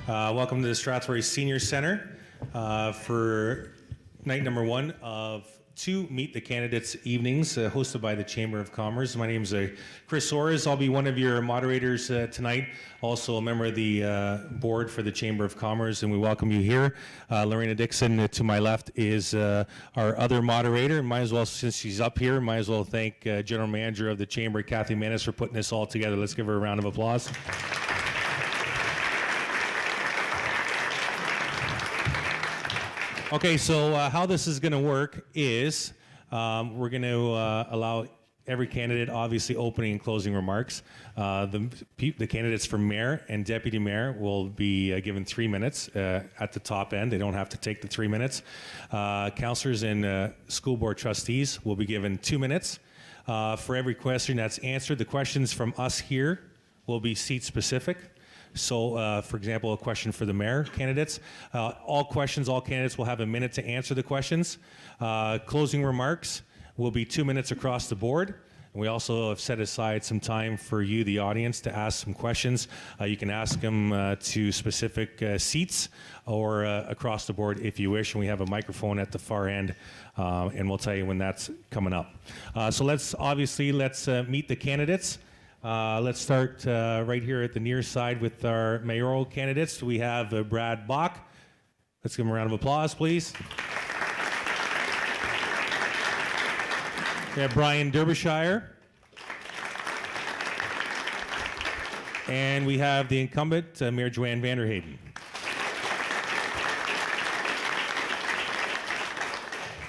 Welcome to the Strathroy Senior Centre for night number one of two Meet the Candidates evenings hosted by the Chamber of Commerce. My name is Chris Soares. I'll be one of your moderators tonight, also a member of the board for the Chamber of Commerce, and we welcome you here. Lorena Dixon to my left is our other moderator. Might as well, since she's up here, might as well thank General Manager of the Chamber, Kathy Menace, for putting this all together. Let's give her a round of applause. Okay, so how this is going to work is we're going to allow every candidate, obviously, opening and closing remarks. The candidates for mayor and deputy mayor will be given 3 minutes at the top end. They don't have to take the 3 minutes. Councillors and school board trustees will be given 2 minutes. For every question that's answered, the questions from us here will be seat specific. So, for example, a question for the mayor candidates. All candidates will have a minute to answer the questions. Closing remarks will be 2 minutes across the board. And we also have set aside some time for you, the audience, to ask some questions. You can ask them to specific seats or across the board if you wish. And we have a microphone at the far end, and we'll tell you when that's coming up. So let's meet the candidates. Let's start right here at the near side with our mayoral candidates. We have Brad Bach. Let's give him a round of applause, please. We have Brian Derbyshire. And we have the incumbent, Mayor Joanne Vanderheyden.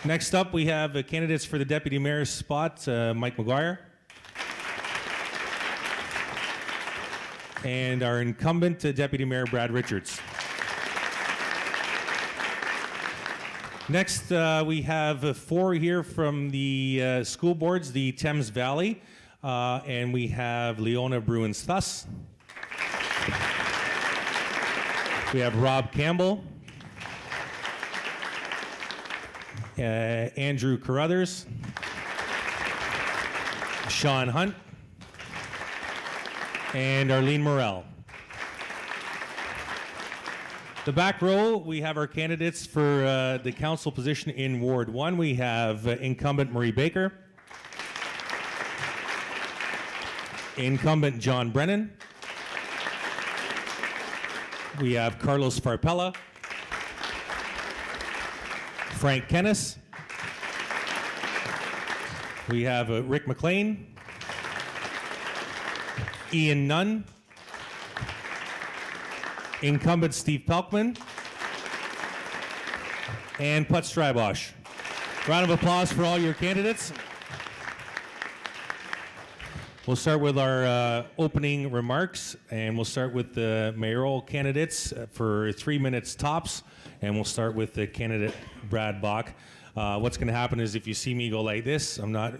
Next up, we have candidates for the deputy mayor's spot, Mike McGuire. And our incumbent Deputy Mayor Brad Richards. Next, we have four here from the school boards, the Thames Valley, and we have Leona Bruins-Thuss. We have Rob Campbell, Andrew Carruthers, Sean Hunt, and Arlene Mayoral. The back row, we have our candidates for the council position in Ward 1. We have incumbent Marie Baker, incumbent John Brennan, we have Carlos Farpella, Frank Kennis, we have Rick McLean, Ian Nunn, incumbent Steve Pelkman, and Put Strybosh. Round of applause for all your candidates. We'll start with our opening remarks, and we'll start with the mayoral candidates for 3 minutes tops, and we'll start with the candidate Brad Bach. What's going to happen is if you see me go like this, I'm not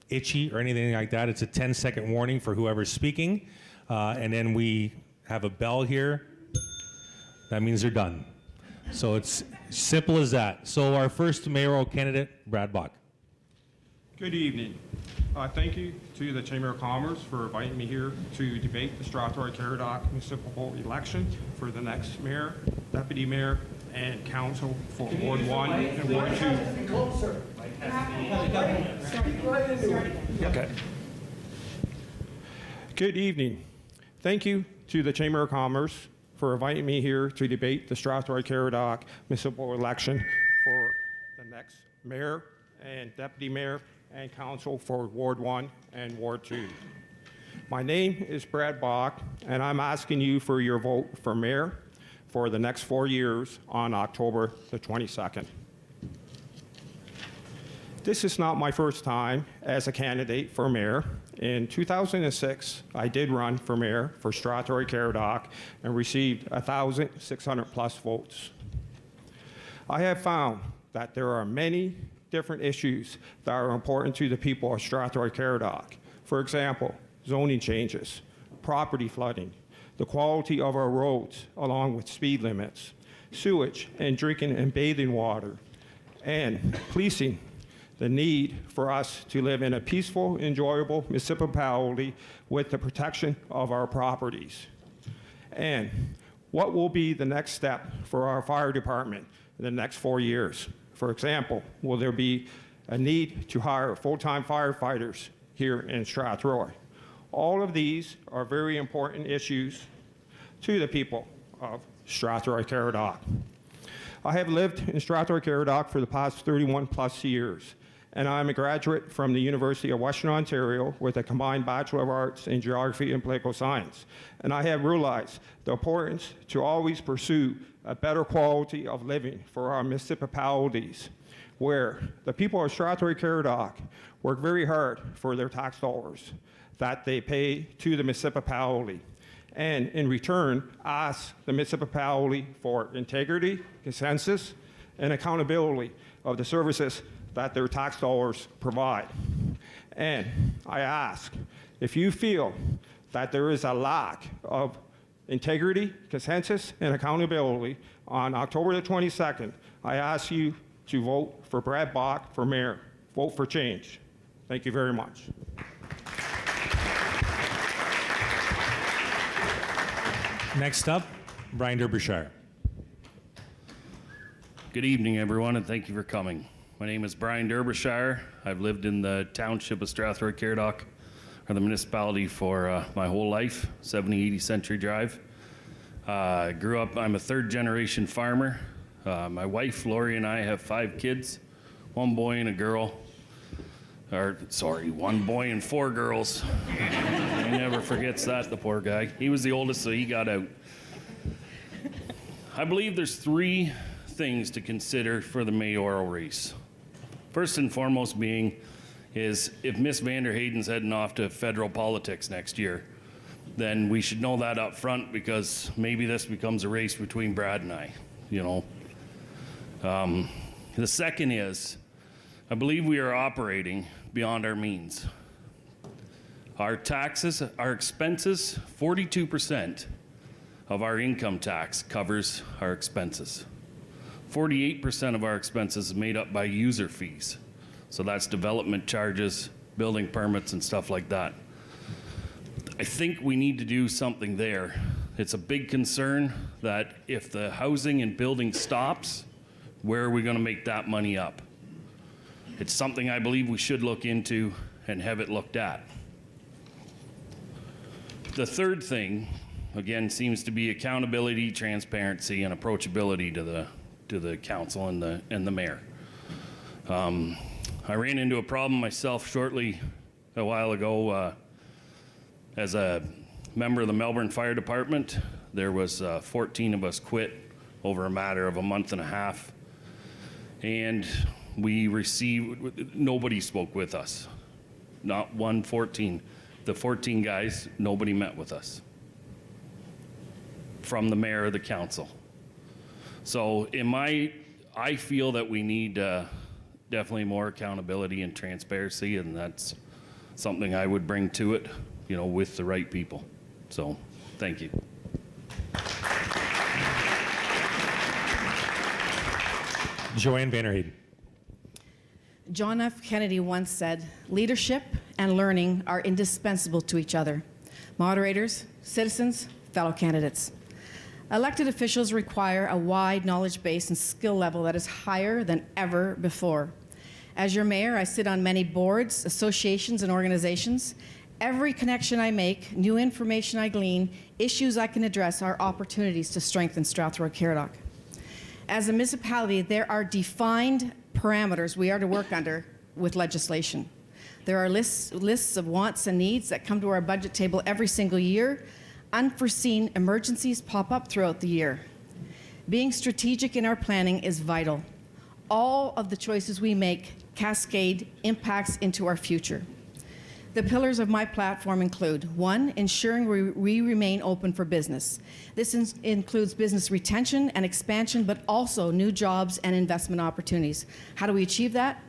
itchy or anything like that. It's a 10-second warning for whoever's speaking. And then we have a bell here. That means they're done. So it's simple as that. So our first mayoral candidate, Brad Bach. Good evening. Thank you to the Chamber of Commerce for inviting me here to debate the Strathroy Caradoc municipal election for the next mayor, deputy mayor, and council for Ward 1 and Ward 2. Okay. Good evening. Thank you to the Chamber of Commerce for inviting me here to debate the Strathroy Caradoc municipal election for the next mayor and deputy mayor and council for Ward 1 and Ward 2. My name is Brad Bach, and I'm asking you for your vote for mayor for the next 4 years on October the 22nd. This is not my first time as a candidate for mayor. In 2006, I did run for mayor for Strathroy Caradoc and received 1,600 plus votes. I have found that there are many different issues that are important to the people of Strathroy Caradoc. For example, zoning changes, property flooding, the quality of our roads along with speed limits, sewage and drinking and bathing water, and policing, the need for us to live in a peaceful, enjoyable municipality with the protection of our properties. And What will be the next step for our fire department in the next 4 years? For example, will there be a need to hire full-time firefighters here in Strathroy? All of these are very important issues to the people of Strathroy Caradoc. I have lived in Strathroy Caradoc for the past 31 plus years, and I'm a graduate from the University of Western Ontario with a combined Bachelor of Arts in Geography and Political Science. And I have realized the importance to always pursue a better quality of living for our municipalities, where the people of Strathroy Caradoc work very hard for their tax dollars that they pay to the municipality, and in return ask the municipality for integrity, consensus, and accountability of the services that their tax dollars provide. And I ask, if you feel that there is a lack of integrity, consensus, and accountability on October the 22nd, I ask you to vote for Brad Bach for mayor. Vote for change. Thank you very much. Next up, Brian Derbyshire. Good evening, everyone, and thank you for coming. My name is Brian Derbyshire. I've lived in the township of Strathroy Caradoc, or the municipality, for my whole life, 80 Century Drive. Grew up, I'm a third-generation farmer. My wife, Lori, and I have 5 kids, 1 boy and a girl. One boy and 4 girls. He never forgets that, the poor guy. He was the oldest, so he got out. I believe there's 3 things to consider for the mayoral race. First and foremost being is if Miss Vanderhayden's heading off to federal politics next year, then we should know that up front, because maybe this becomes a race between Brad and I, you know. The second is, I believe we are operating beyond our means. Our taxes, our expenses, 42% of our income tax covers our expenses. 48% of our expenses is made up by user fees. So that's development charges, building permits, and stuff like that. I think we need to do something there. It's a big concern that if the housing and building stops, where are we going to make that money up? It's something I believe we should look into and have it looked at. The third thing, again, seems to be accountability, transparency, and approachability to the council and the mayor. I ran into a problem myself shortly a while ago as a member of the Melbourne Fire Department. There was 14 of us quit over a matter of a month and a half, and we received, nobody spoke with us. Not 14. The 14 guys, nobody met with us from the mayor or the council. So I feel that we need definitely more accountability and transparency, and that's something I would bring to it, you know, with the right people. So, thank you. Joanne Vanderhayden. John F. Kennedy once said, "Leadership and learning are indispensable to each other." Moderators, citizens, fellow candidates. Elected officials require a wide knowledge base and skill level that is higher than ever before. As your mayor, I sit on many boards, associations, and organizations. Every connection I make, new information I glean, issues I can address are opportunities to strengthen Strathroy Caradoc. As a municipality, there are defined parameters we are to work under with legislation. There are lists of wants and needs that come to our budget table every single year. Unforeseen emergencies pop up throughout the year. Being strategic in our planning is vital. All of the choices we make cascade impacts into our future. The pillars of my platform include: 1, ensuring we remain open for business. This includes business retention and expansion, but also new jobs and investment opportunities. How do we achieve that?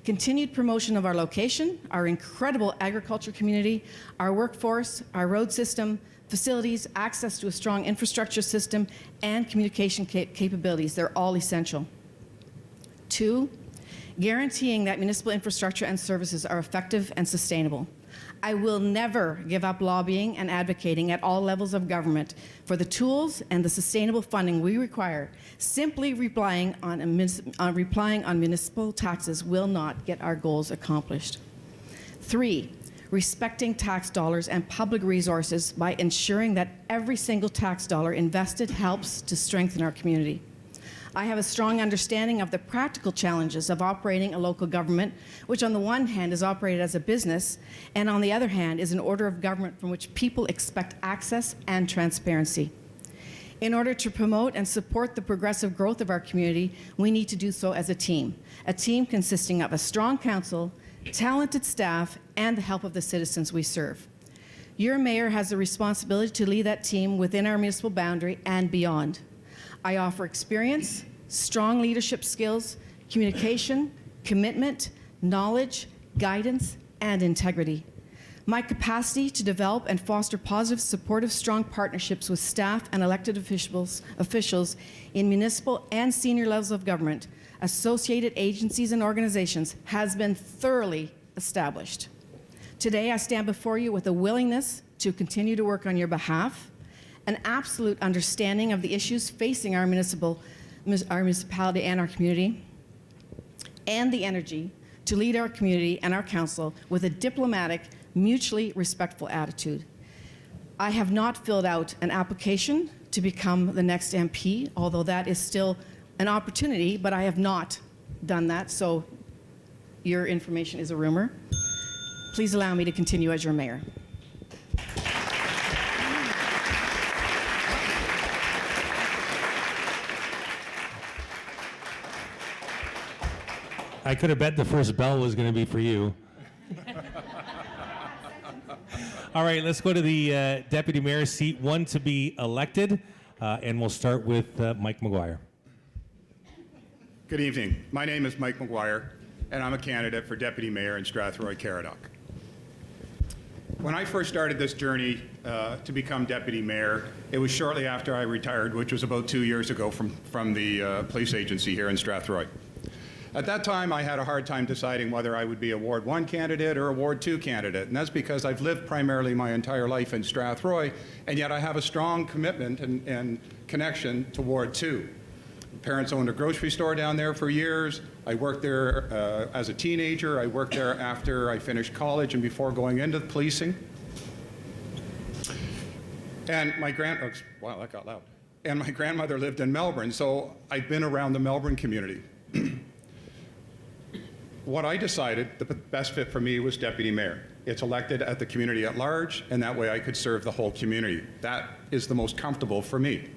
Continued promotion of our location, our incredible agriculture community, our workforce, our road system, facilities, access to a strong infrastructure system, and communication capabilities. They're all essential. 2, guaranteeing that municipal infrastructure and services are effective and sustainable. I will never give up lobbying and advocating at all levels of government for the tools and the sustainable funding we require. Simply relying on municipal taxes will not get our goals accomplished. 3, respecting tax dollars and public resources by ensuring that every single tax dollar invested helps to strengthen our community. I have a strong understanding of the practical challenges of operating a local government, which on the one hand is operated as a business, and on the other hand is an order of government from which people expect access and transparency. In order to promote and support the progressive growth of our community, we need to do so as a team consisting of a strong council, talented staff, and the help of the citizens we serve. Your mayor has the responsibility to lead that team within our municipal boundary and beyond. I offer experience, strong leadership skills, communication, commitment, knowledge, guidance, and integrity. My capacity to develop and foster positive, supportive, strong partnerships with staff and elected officials in municipal and senior levels of government, associated agencies and organizations has been thoroughly established. Today, I stand before you with a willingness to continue to work on your behalf, an absolute understanding of the issues facing our municipality and our community, and the energy to lead our community and our council with a diplomatic, mutually respectful attitude. I have not filled out an application to become the next MP, although that is still an opportunity, but I have not done that, so your information is a rumor. Please allow me to continue as your mayor. I could have bet the first bell was going to be for you. All right, let's go to the deputy mayor seat, one to be elected, and we'll start with Mike McGuire. Good evening. My name is Mike McGuire, and I'm a candidate for deputy mayor in Strathroy Caradoc. When I first started this journey to become deputy mayor, it was shortly after I retired, which was about 2 years ago from the police agency here in Strathroy. At that time, I had a hard time deciding whether I would be a Ward 1 candidate or a Ward 2 candidate, and that's because I've lived primarily my entire life in Strathroy, and yet I have a strong commitment and connection to Ward 2. Parents owned a grocery store down there for years. I worked there as a teenager. I worked there after I finished college and before going into policing. And wow, that got loud. And my grandmother lived in Melbourne, so I've been around the Melbourne community. What I decided the best fit for me was deputy mayor. It's elected at the community at large, and that way I could serve the whole community. That is the most comfortable for me.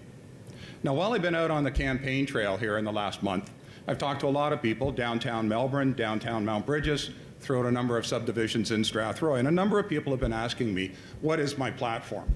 Now, while I've been out on the campaign trail here in the last month, I've talked to a lot of people, downtown Melbourne, downtown Mount Bridges, throughout a number of subdivisions in Strathroy, and a number of people have been asking me, what is my platform?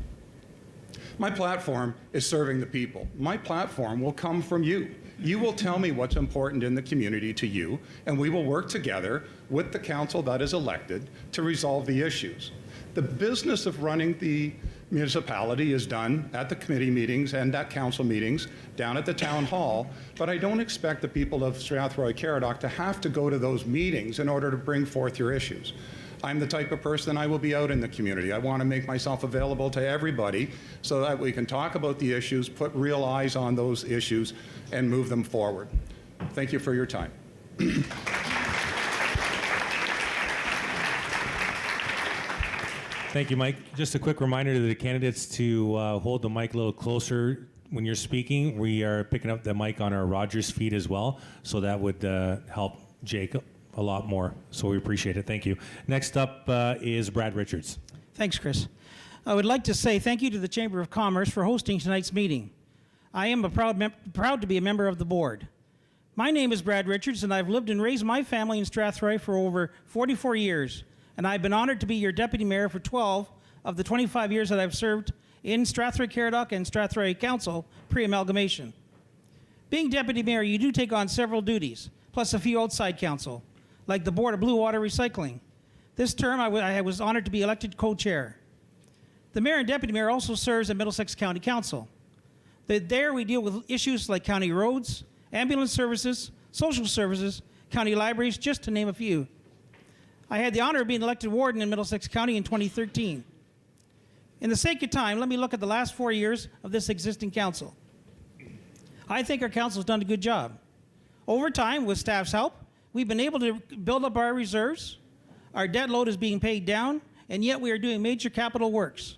My platform is serving the people. My platform will come from you. You will tell me what's important in the community to you, and we will work together with the council that is elected to resolve the issues. The business of running the municipality is done at the committee meetings and at council meetings down at the town hall, but I don't expect the people of Strathroy Caradoc to have to go to those meetings in order to bring forth your issues. I'm the type of person I will be out in the community. I want to make myself available to everybody so that we can talk about the issues, put real eyes on those issues, and move them forward. Thank you for your time. Thank you, Mike. Just a quick reminder to the candidates to hold the mic a little closer when you're speaking. We are picking up the mic on our Rogers feed as well, so that would help Jake a lot more. So we appreciate it. Thank you. Next up is Brad Richards. Thanks, Chris. I would like to say thank you to the Chamber of Commerce for hosting tonight's meeting. I am proud to be a member of the board. My name is Brad Richards, and I've lived and raised my family in Strathroy for over 44 years, and I've been honored to be your deputy mayor for 12 of the 25 years that I've served in Strathroy Caradoc and Strathroy Council pre-amalgamation. Being deputy mayor, you do take on several duties, plus a few outside council, like the Board of Blue Water Recycling. This term, I was honored to be elected co-chair. The mayor and deputy mayor also serves at Middlesex County Council. There we deal with issues like county roads, ambulance services, social services, county libraries, just to name a few. I had the honor of being elected warden in Middlesex County in 2013. In the sake of time, let me look at the last 4 years of this existing council. I think our council has done a good job. Over time, with staff's help, we've been able to build up our reserves. Our debt load is being paid down, and yet we are doing major capital works.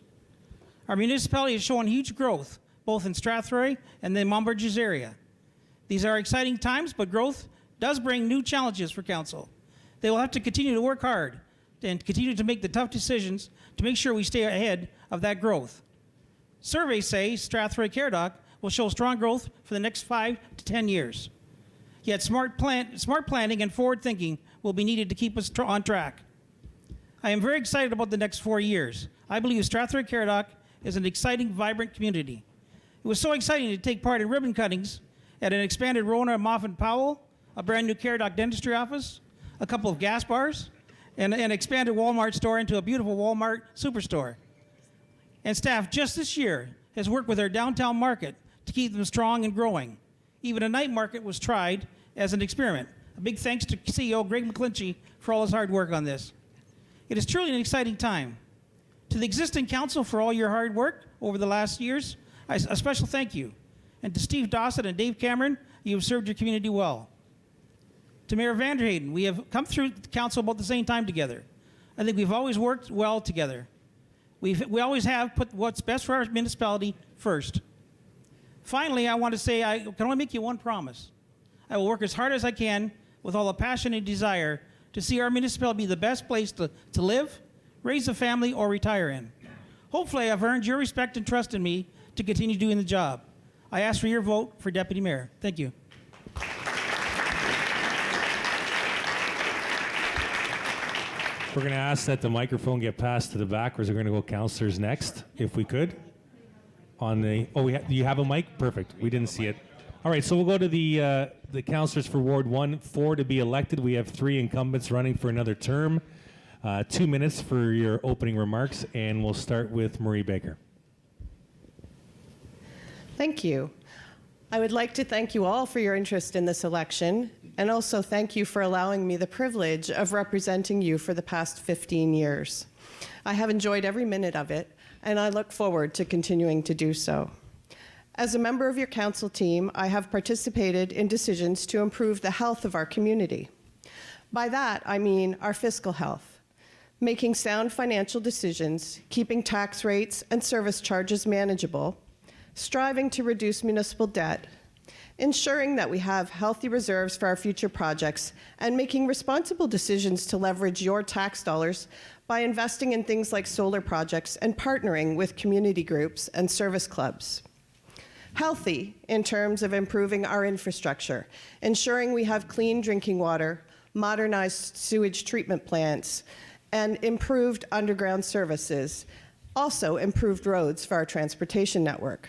Our municipality has shown huge growth, both in Strathroy and the Mont Bridges area. These are exciting times, but growth does bring new challenges for council. They will have to continue to work hard and continue to make the tough decisions to make sure we stay ahead of that growth. Surveys say Strathroy Caradoc will show strong growth for the next 5 to 10 years. Yet smart planning and forward thinking will be needed to keep us on track. I am very excited about the next 4 years. I believe Strathroy Caradoc is an exciting, vibrant community. It was so exciting to take part in ribbon cuttings at an expanded Rona Moffat Powell, a brand new Caradoc dentistry office, a couple of gas bars, and an expanded Walmart store into a beautiful Walmart superstore. And staff just this year has worked with our downtown market to keep them strong and growing. Even a night market was tried as an experiment. A big thanks to CEO Greg McClinchy for all his hard work on this. It is truly an exciting time. To the existing council for all your hard work over the last years, a special thank you. And to Steve Dawson and Dave Cameron, you have served your community well. To Mayor Vanderheyden, we have come through the council about the same time together. I think we've always worked well together. We always have put what's best for our municipality first. Finally, I want to say I can only make you one promise. I will work as hard as I can with all the passion and desire to see our municipality be the best place to live, raise a family, or retire in. Hopefully, I've earned your respect and trust in me to continue doing the job. I ask for your vote for Deputy Mayor. Thank you. We're going to ask that the microphone get passed to the back, or we're going to go councillors next, if we could. Do you have a mic? Perfect. We didn't see it. All right, so we'll go to the councillors for Ward 1. 4 to be elected. We have 3 incumbents running for another term. 2 minutes for your opening remarks, and we'll start with Marie Baker. Thank you. I would like to thank you all for your interest in this election, and also thank you for allowing me the privilege of representing you for the past 15 years. I have enjoyed every minute of it, and I look forward to continuing to do so. As a member of your council team, I have participated in decisions to improve the health of our community. By that, I mean our fiscal health, making sound financial decisions, keeping tax rates and service charges manageable, striving to reduce municipal debt, ensuring that we have healthy reserves for our future projects, and making responsible decisions to leverage your tax dollars by investing in things like solar projects and partnering with community groups and service clubs. Healthy in terms of improving our infrastructure, ensuring we have clean drinking water, modernized sewage treatment plants, and improved underground services, also improved roads for our transportation network.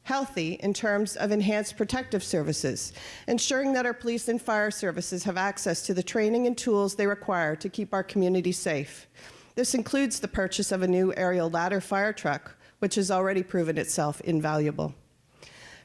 Healthy in terms of enhanced protective services, ensuring that our police and fire services have access to the training and tools they require to keep our community safe. This includes the purchase of a new aerial ladder fire truck, which has already proven itself invaluable.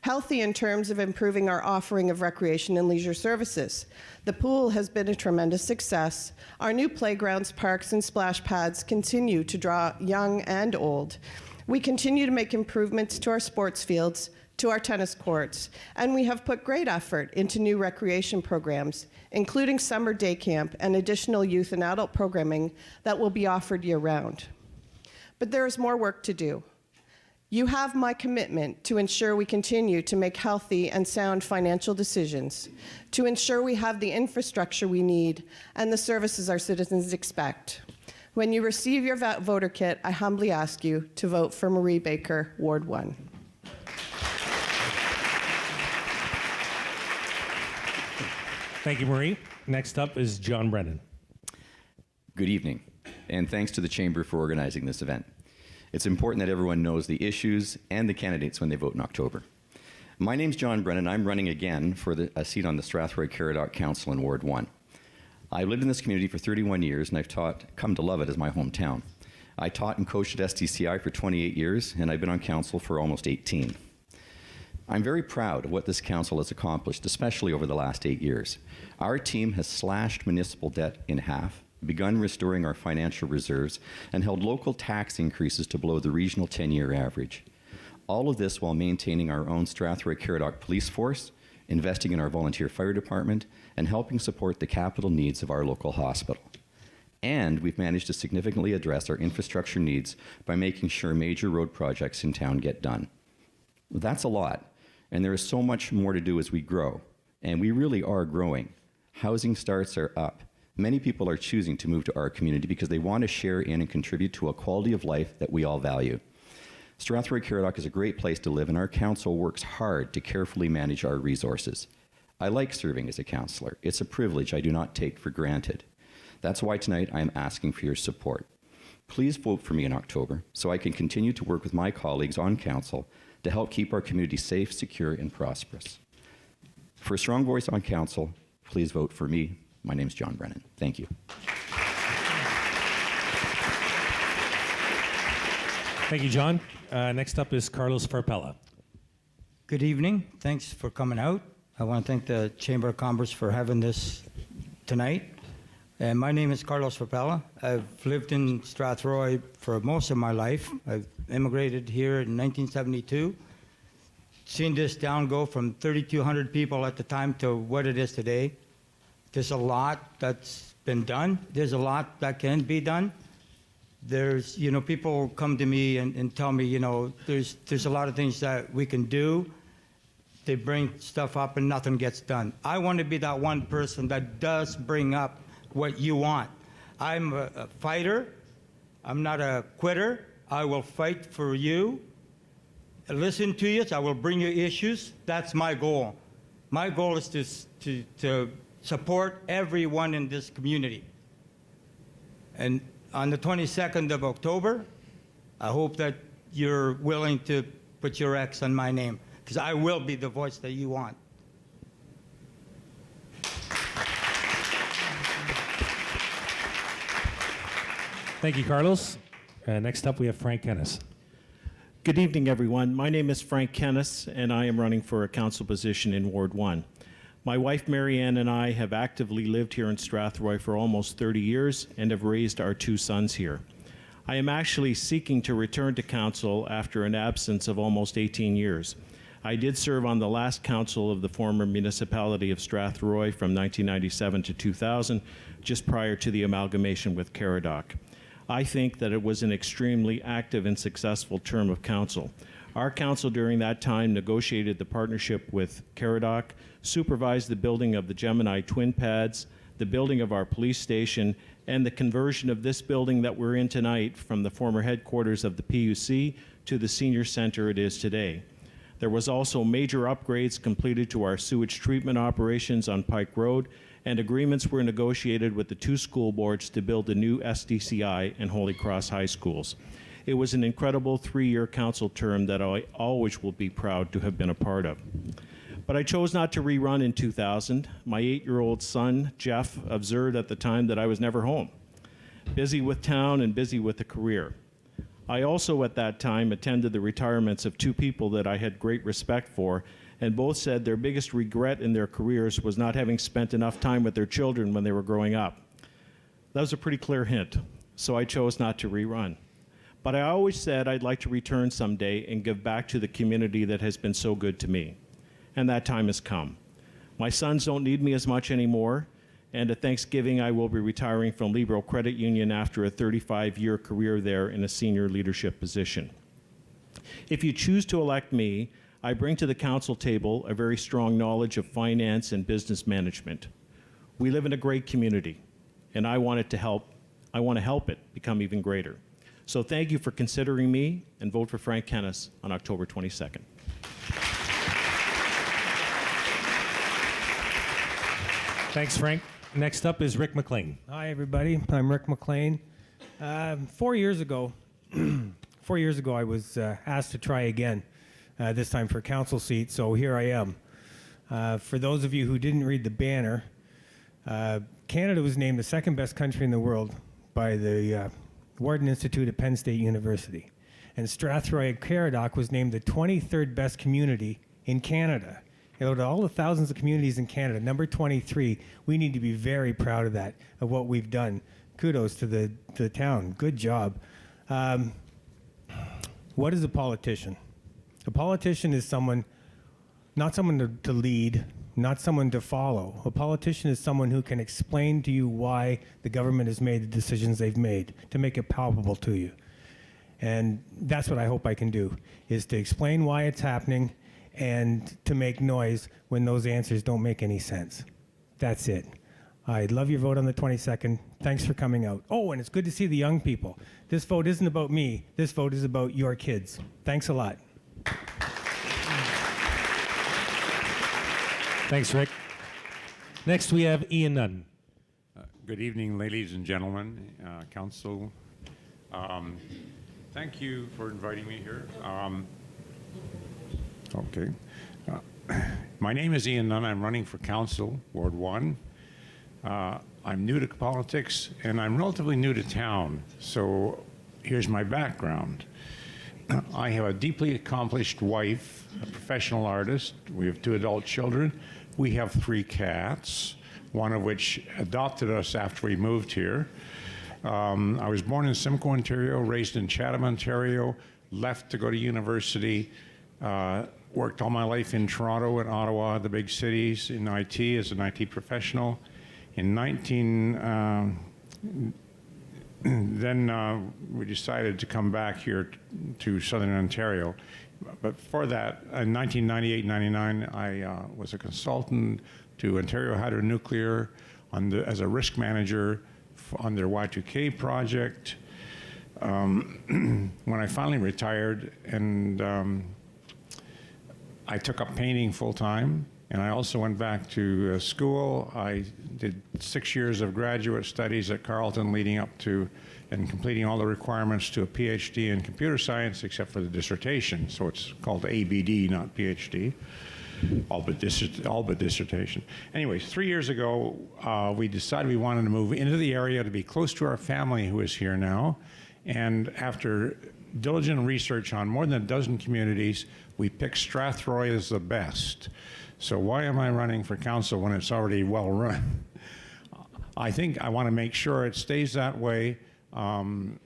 Healthy in terms of improving our offering of recreation and leisure services. The pool has been a tremendous success. Our new playgrounds, parks, and splash pads continue to draw young and old. We continue to make improvements to our sports fields, to our tennis courts, and we have put great effort into new recreation programs, including summer day camp and additional youth and adult programming that will be offered year-round. But there is more work to do. You have my commitment to ensure we continue to make healthy and sound financial decisions, to ensure we have the infrastructure we need and the services our citizens expect. When you receive your voter kit, I humbly ask you to vote for Marie Baker, Ward 1. Thank you, Marie. Next up is John Brennan. Good evening, and thanks to the Chamber for organizing this event. It's important that everyone knows the issues and the candidates when they vote in October. My name's John Brennan. I'm running again for a seat on the Strathroy Caradoc Council in Ward 1. I've lived in this community for 31 years, and I've come to love it as my hometown. I taught and coached at STCI for 28 years, and I've been on council for almost 18. I'm very proud of what this council has accomplished, especially over the last 8 years. Our team has slashed municipal debt in half, begun restoring our financial reserves, and held local tax increases to below the regional 10-year average. All of this while maintaining our own Strathroy Caradoc police force, investing in our volunteer fire department, and helping support the capital needs of our local hospital. And we've managed to significantly address our infrastructure needs by making sure major road projects in town get done. That's a lot, and there is so much more to do as we grow, and we really are growing. Housing starts are up. Many people are choosing to move to our community because they want to share in and contribute to a quality of life that we all value. Strathroy Caradoc is a great place to live, and our council works hard to carefully manage our resources. I like serving as a councillor. It's a privilege I do not take for granted. That's why tonight I am asking for your support. Please vote for me in October so I can continue to work with my colleagues on council to help keep our community safe, secure, and prosperous. For a strong voice on council, please vote for me. My name is John Brennan. Thank you. Thank you, John. Next up is Carlos Farpella. Good evening. Thanks for coming out. I want to thank the Chamber of Commerce for having this tonight. And my name is Carlos Farpella. I've lived in Strathroy for most of my life. I've immigrated here in 1972. Seen this town go from 3,200 people at the time to what it is today. There's a lot that's been done. There's a lot that can be done. There's, people come to me and tell me, there's a lot of things that we can do. They bring stuff up and nothing gets done. I want to be that one person that does bring up what you want. I'm a fighter. I'm not a quitter. I will fight for you. Listen to you. I will bring you issues. That's my goal. My goal is to support everyone in this community. And on the 22nd of October, I hope that you're willing to put your X on my name, because I will be the voice that you want. Thank you, Carlos. Next up, we have Frank Kennis. Good evening, everyone. My name is Frank Kennis, and I am running for a council position in Ward 1. My wife, Marianne, and I have actively lived here in Strathroy for almost 30 years and have raised our 2 sons here. I am actually seeking to return to council after an absence of almost 18 years. I did serve on the last council of the former municipality of Strathroy from 1997 to 2000, just prior to the amalgamation with Caradoc. I think that it was an extremely active and successful term of council. Our council during that time negotiated the partnership with Caradoc, supervised the building of the Gemini twin pads, the building of our police station, and the conversion of this building that we're in tonight from the former headquarters of the PUC to the senior center it is today. There was also major upgrades completed to our sewage treatment operations on Pike Road, and agreements were negotiated with the 2 school boards to build the new SDCI and Holy Cross High Schools. It was an incredible 3-year council term that I always will be proud to have been a part of. But I chose not to rerun in 2000. My 8-year-old son, Jeff, observed at the time that I was never home, busy with town and busy with a career. I also at that time attended the retirements of 2 people that I had great respect for, and both said their biggest regret in their careers was not having spent enough time with their children when they were growing up. That was a pretty clear hint, so I chose not to rerun. But I always said I'd like to return someday and give back to the community that has been so good to me. And that time has come. My sons don't need me as much anymore, and at Thanksgiving I will be retiring from Liberal Credit Union after a 35-year career there in a senior leadership position. If you choose to elect me, I bring to the council table a very strong knowledge of finance and business management. We live in a great community, and I want to help it become even greater. So thank you for considering me, and vote for Frank Kennis on October 22nd. Thanks, Frank. Next up is Rick McLean. Hi, everybody. I'm Rick McLean. 4 years ago, I was asked to try again, this time for council seat, so here I am. For those of you who didn't read the banner, Canada was named the 2nd best country in the world by the Wharton Institute at Penn State University. And Strathroy Caradoc was named the 23rd best community in Canada. Out of all the thousands of communities in Canada, number 23, we need to be very proud of that, of what we've done kudos to the town. Good job. What is a politician? A politician is someone, not someone to lead, not someone to follow. A politician is someone who can explain to you why the government has made the decisions they've made, to make it palpable to you. And that's what I hope I can do, is to explain why it's happening and to make noise when those answers don't make any sense. That's it. I'd love your vote on the 22nd. Thanks for coming out. Oh, and it's good to see the young people. This vote isn't about me. This vote is about your kids. Thanks a lot. Thanks, Rick. Next, we have Ian Nunn. Good evening, ladies and gentlemen, council. Thank you for inviting me here. Okay. My name is Ian Nunn. I'm running for council, Ward 1. I'm new to politics, and I'm relatively new to town. So here's my background. I have a deeply accomplished wife, a professional artist. We have 2 adult children. We have 3 cats, one of which adopted us after we moved here. I was born in Simcoe, Ontario, raised in Chatham, Ontario, left to go to university, worked all my life in Toronto and Ottawa, the big cities, in IT as an IT professional. Then we decided to come back here to Southern Ontario. But before that, in 1998-99, I was a consultant to Ontario Hydronuclear as a risk manager on their Y2K project. When I finally retired, and I took up painting full-time, and I also went back to school. I did 6 years of graduate studies at Carleton, leading up to and completing all the requirements to a PhD in computer science, except for the dissertation. So it's called ABD, not PhD, all but dissertation. Anyways, 3 years ago, we decided we wanted to move into the area to be close to our family who is here now. And after diligent research on more than a dozen communities, we picked Strathroy as the best. So why am I running for council when it's already well run? I think I want to make sure it stays that way, and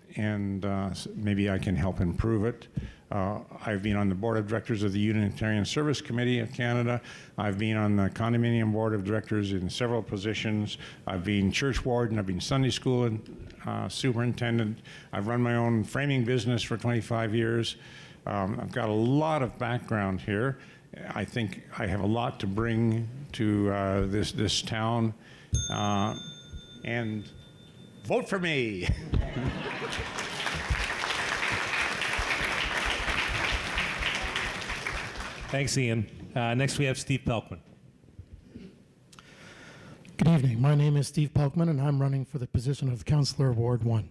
maybe I can help improve it. I've been on the board of directors of the Unitarian Service Committee of Canada. I've been on the condominium board of directors in several positions. I've been church warden. I've been Sunday school and superintendent. I've run my own framing business for 25 years. I've got a lot of background here. I think I have a lot to bring to this town, and vote for me. Thanks, Ian. Next, we have Steve Pelkman. Good evening. My name is Steve Pelkman, and I'm running for the position of Councillor Ward 1.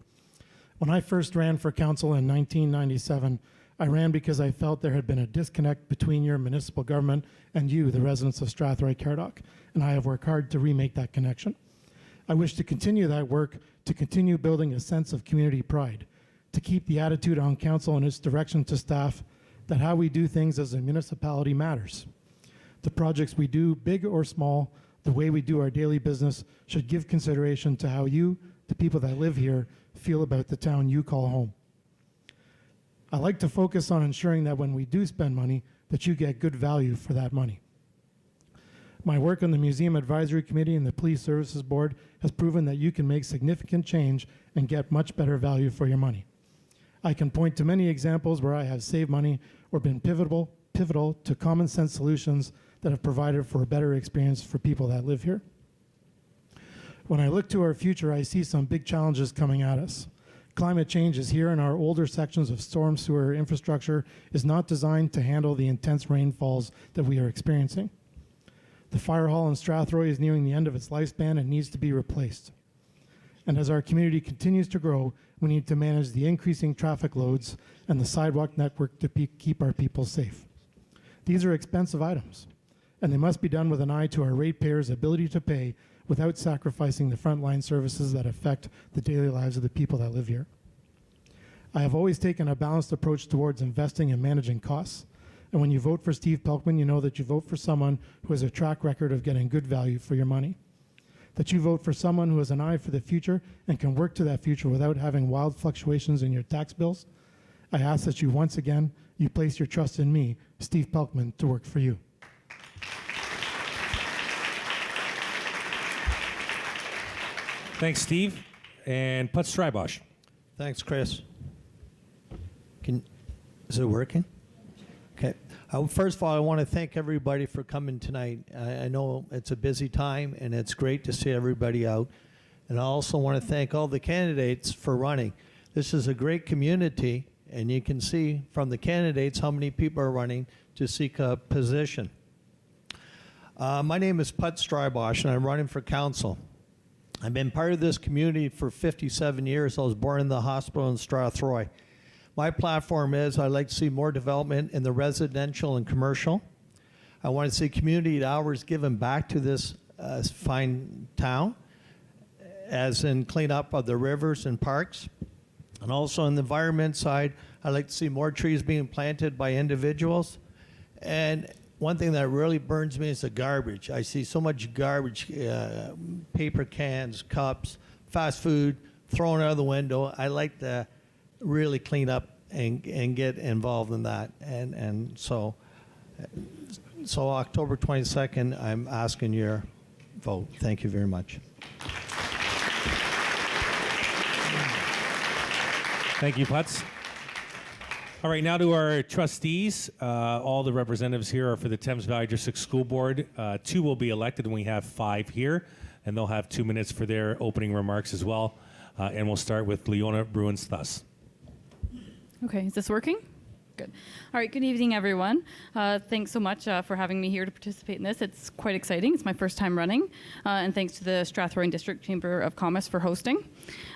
When I first ran for council in 1997, I ran because I felt there had been a disconnect between your municipal government and you, the residents of Strathroy Caradoc, and I have worked hard to remake that connection. I wish to continue that work, to continue building a sense of community pride, to keep the attitude on council and its direction to staff that how we do things as a municipality matters. The projects we do, big or small, the way we do our daily business, should give consideration to how you, the people that live here, feel about the town you call home. I like to focus on ensuring that when we do spend money, that you get good value for that money. My work on the Museum Advisory Committee and the Police Services Board has proven that you can make significant change and get much better value for your money. I can point to many examples where I have saved money or been pivotal to common sense solutions that have provided for a better experience for people that live here. When I look to our future, I see some big challenges coming at us. Climate change is here, and our older sections of storm sewer infrastructure is not designed to handle the intense rainfalls that we are experiencing. The fire hall in Strathroy is nearing the end of its lifespan and needs to be replaced. And as our community continues to grow, we need to manage the increasing traffic loads and the sidewalk network to keep our people safe. These are expensive items, and they must be done with an eye to our ratepayers' ability to pay without sacrificing the frontline services that affect the daily lives of the people that live here. I have always taken a balanced approach towards investing and managing costs, and when you vote for Steve Pelkman, you know that you vote for someone who has a track record of getting good value for your money. that you vote for someone who has an eye for the future and can work to that future without having wild fluctuations in your tax bills. I ask that you once again, you place your trust in me, Steve Pelkman, to work for you. Thanks, Steve. And Put Strybosh. Thanks, Chris. Is it working? Okay. First of all, I want to thank everybody for coming tonight. I know it's a busy time, and it's great to see everybody out. And I also want to thank all the candidates for running. This is a great community, and you can see from the candidates how many people are running to seek a position. My name is Put Strybosh, and I'm running for council. I've been part of this community for 57 years. I was born in the hospital in Strathroy. My platform is I'd like to see more development in the residential and commercial. I want to see community hours given back to this fine town, as in cleanup of the rivers and parks. And also on the environment side, I'd like to see more trees being planted by individuals. And one thing that really burns me is the garbage. I see so much garbage, paper cans, cups, fast food, thrown out of the window. I like to really clean up and get involved in that. And so October 22nd, I'm asking your vote. Thank you very much. Thank you, Putz. All right, now to our trustees. All the representatives here are for the Thames Valley District School Board. 2 will be elected, and we have 5 here, and they'll have 2 minutes for their opening remarks as well. And we'll start with Leona Bruins-Thus. Okay, is this working? Good. All right, good evening, everyone. Thanks so much for having me here to participate in this. It's quite exciting. It's my first time running, and thanks to the Strathroy District Chamber of Commerce for hosting.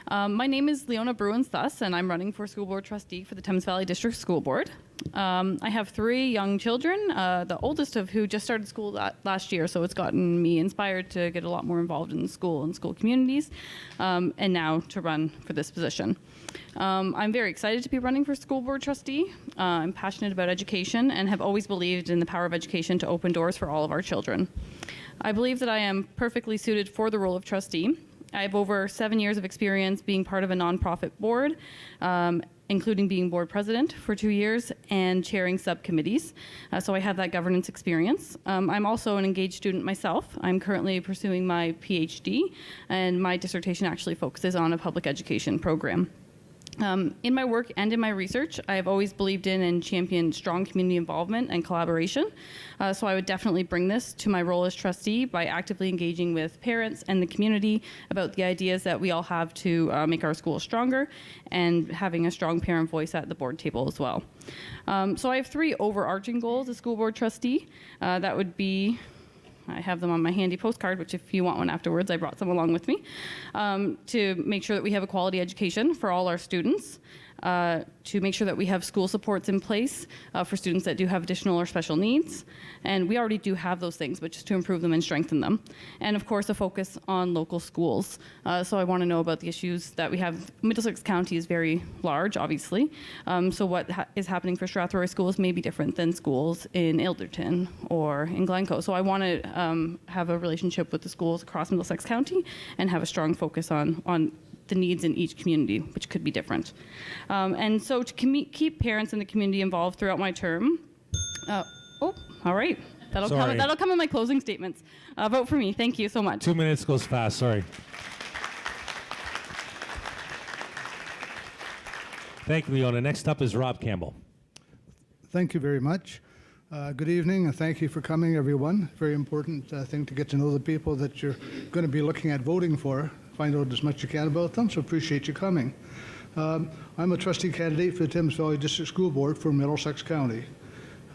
My name is Leona Bruins-Thus, and I'm running for School Board Trustee for the Thames Valley District School Board. I have 3 young children, the oldest of who just started school last year, so it's gotten me inspired to get a lot more involved in school and school communities, and now to run for this position. I'm very excited to be running for School Board Trustee. I'm passionate about education and have always believed in the power of education to open doors for all of our children. I believe that I am perfectly suited for the role of trustee. I have over 7 years of experience being part of a nonprofit board, including being board president for 2 years and chairing subcommittees. So I have that governance experience. I'm also an engaged student myself. I'm currently pursuing my PhD, and my dissertation actually focuses on a public education program. In my work and in my research, I have always believed in and championed strong community involvement and collaboration. So I would definitely bring this to my role as trustee by actively engaging with parents and the community about the ideas that we all have to make our schools stronger, and having a strong parent voice at the board table as well. So I have 3 overarching goals as school board trustee. That would be, I have them on my handy postcard, which if you want one afterwards, I brought some along with me, to make sure that we have a quality education for all our students, to make sure that we have school supports in place for students that do have additional or special needs. And we already do have those things, but just to improve them and strengthen them. And of course, a focus on local schools. So I want to know about the issues that we have. Middlesex County is very large, obviously. So what is happening for Strathroy schools may be different than schools in Ilderton or in Glencoe. So I want to have a relationship with the schools across Middlesex County and have a strong focus on the needs in each community, which could be different. And so to keep parents and the community involved throughout my term, all right. That'll come in my closing statements. Vote for me. Thank you so much. 2 minutes goes fast, sorry. Thank you, Leona. Next up is Rob Campbell. Thank you very much. Good evening, and thank you for coming, everyone. Very important thing to get to know the people that you're going to be looking at voting for. Find out as much as you can about them, so appreciate you coming. I'm a trustee candidate for the Thames Valley District School Board for Middlesex County.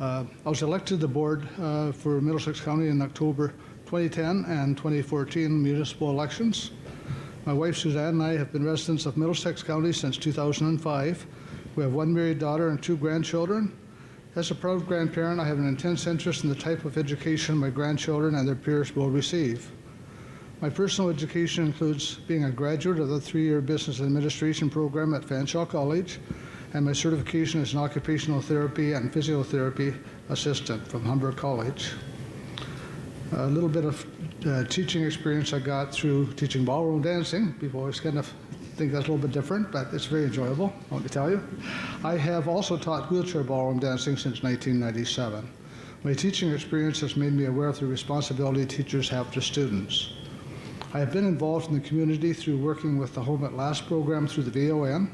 I was elected to the board for Middlesex County in October 2010 and 2014 municipal elections. My wife Suzanne and I have been residents of Middlesex County since 2005. We have 1 married daughter and 2 grandchildren. As a proud grandparent, I have an intense interest in the type of education my grandchildren and their peers will receive. My personal education includes being a graduate of the 3-year business administration program at Fanshawe College, and my certification as an occupational therapy and physiotherapy assistant from Humber College. A little bit of teaching experience I got through teaching ballroom dancing. People always kind of think that's a little bit different, but it's very enjoyable, I want to tell you. I have also taught wheelchair ballroom dancing since 1997. My teaching experience has made me aware of the responsibility teachers have to students. I have been involved in the community through working with the Home at Last program through the VON.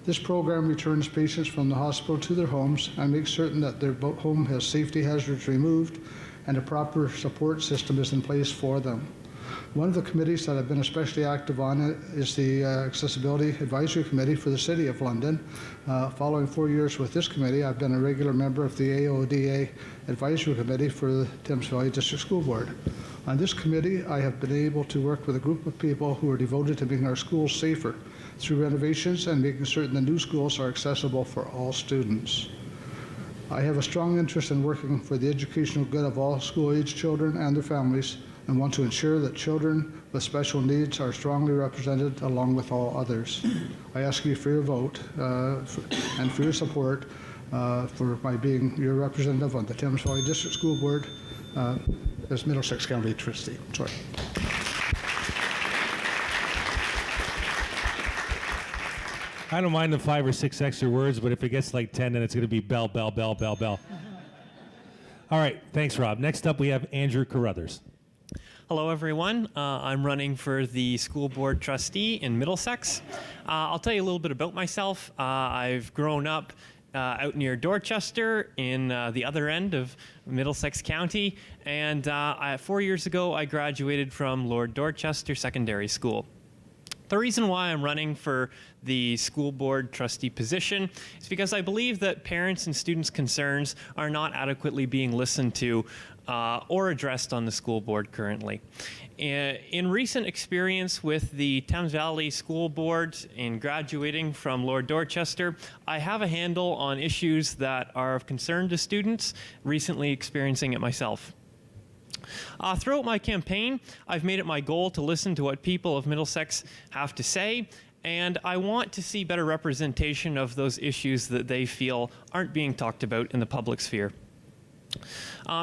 This program returns patients from the hospital to their homes and makes certain that their home has safety hazards removed and a proper support system is in place for them. One of the committees that I've been especially active on is the Accessibility Advisory Committee for the City of London. Following 4 years with this committee, I've been a regular member of the AODA Advisory Committee for the Thames Valley District School Board. On this committee, I have been able to work with a group of people who are devoted to making our schools safer through renovations and making certain the new schools are accessible for all students. I have a strong interest in working for the educational good of all school-age children and their families and want to ensure that children with special needs are strongly represented along with all others. I ask you for your vote and for your support for my being your representative on the Thames Valley District School Board as Middlesex County Trustee. Sorry. I don't mind the 5 or 6 extra words, but if it gets like 10, then it's going to be bell, bell, bell, bell, bell. All right. Thanks, Rob. Next up, we have Andrew Carruthers. Hello, everyone. I'm running for the school board trustee in Middlesex. I'll tell you a little bit about myself. I've grown up out near Dorchester in the other end of Middlesex County. And 4 years ago, I graduated from Lord Dorchester Secondary School. The reason why I'm running for the school board trustee position is because I believe that parents and students' concerns are not adequately being listened to or addressed on the school board currently. In recent experience with the Thames Valley School Board in graduating from Lord Dorchester, I have a handle on issues that are of concern to students, recently experiencing it myself. Throughout my campaign, I've made it my goal to listen to what people of Middlesex have to say, and I want to see better representation of those issues that they feel aren't being talked about in the public sphere.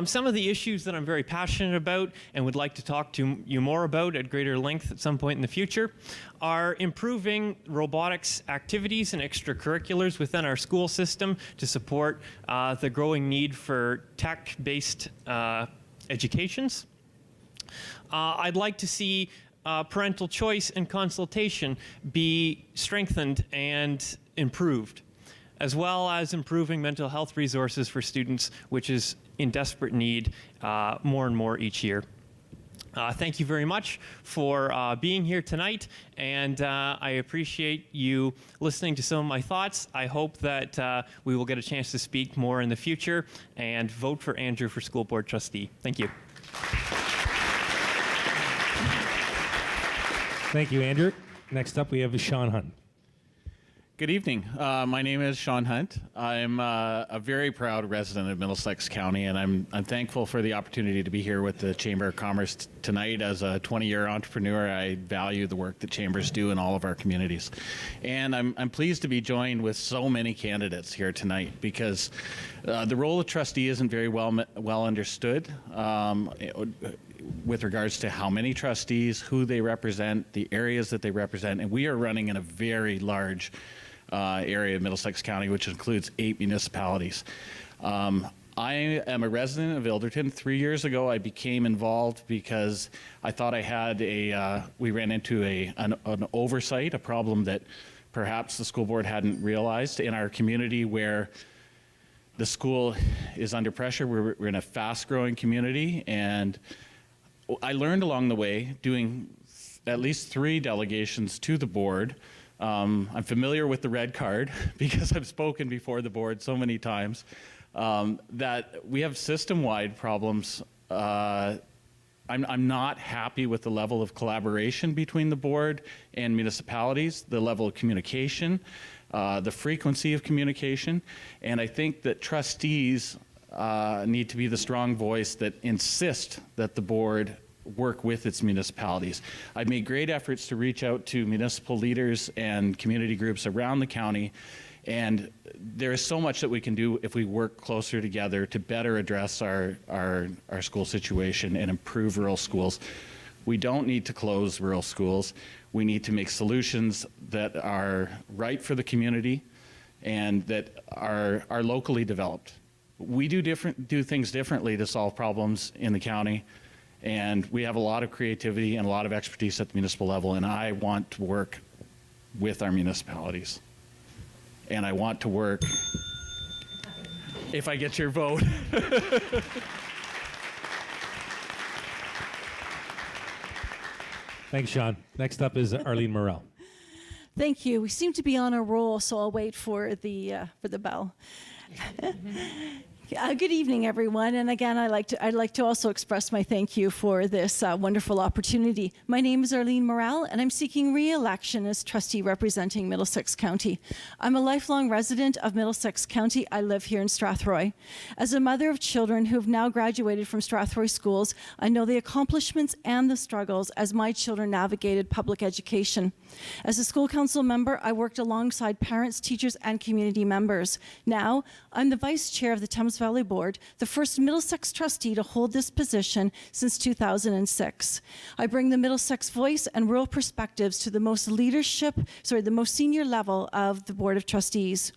Some of the issues that I'm very passionate about and would like to talk to you more about at greater length at some point in the future are improving robotics activities and extracurriculars within our school system to support the growing need for tech-based educations. I'd like to see parental choice and consultation be strengthened and improved, as well as improving mental health resources for students, which is in desperate need more and more each year. Thank you very much for being here tonight, and I appreciate you listening to some of my thoughts. I hope that we will get a chance to speak more in the future, and vote for Andrew for school board trustee. Thank you. Thank you, Andrew. Next up, we have Sean Hunt. Good evening. My name is Sean Hunt. I'm a very proud resident of Middlesex County, and I'm thankful for the opportunity to be here with the Chamber of Commerce tonight. As a 20-year entrepreneur, I value the work that chambers do in all of our communities. And I'm pleased to be joined with so many candidates here tonight, because the role of trustee isn't very well understood with regards to how many trustees, who they represent, the areas that they represent. And we are running in a very large area of Middlesex County, which includes 8 municipalities. I am a resident of Ilderton. 3 years ago, I became involved because I thought I had we ran into an oversight, a problem that perhaps the school board hadn't realized in our community, where the school is under pressure. We're in a fast-growing community, and I learned along the way, doing at least 3 delegations to the board. I'm familiar with the red card because I've spoken before the board so many times, that we have system-wide problems. I'm not happy with the level of collaboration between the board and municipalities, the level of communication, the frequency of communication, and I think that trustees need to be the strong voice that insist that the board work with its municipalities. I've made great efforts to reach out to municipal leaders and community groups around the county, And there is so much that we can do if we work closer together to better address our school situation and improve rural schools. We don't need to close rural schools. We need to make solutions that are right for the community and that are locally developed. We do things differently to solve problems in the county, and we have a lot of creativity and a lot of expertise at the municipal level, and I want to work with our municipalities. And I want to work, if I get your vote. Thanks, Sean. Next up is Arlene Mayoral. Thank you. We seem to be on a roll, so I'll wait for the bell. Good evening, everyone. And again, I'd like to also express my thank you for this wonderful opportunity. My name is Arlene Mayoral, and I'm seeking re-election as trustee representing Middlesex County. I'm a lifelong resident of Middlesex County. I live here in Strathroy. As a mother of children who have now graduated from Strathroy schools, I know the accomplishments and the struggles as my children navigated public education. As a school council member, I worked alongside parents, teachers, and community members. Now, I'm the vice chair of the Thames Valley Board, the first Middlesex trustee to hold this position since 2006. I bring the Middlesex voice and rural perspectives to the most senior level of the Board of Trustees.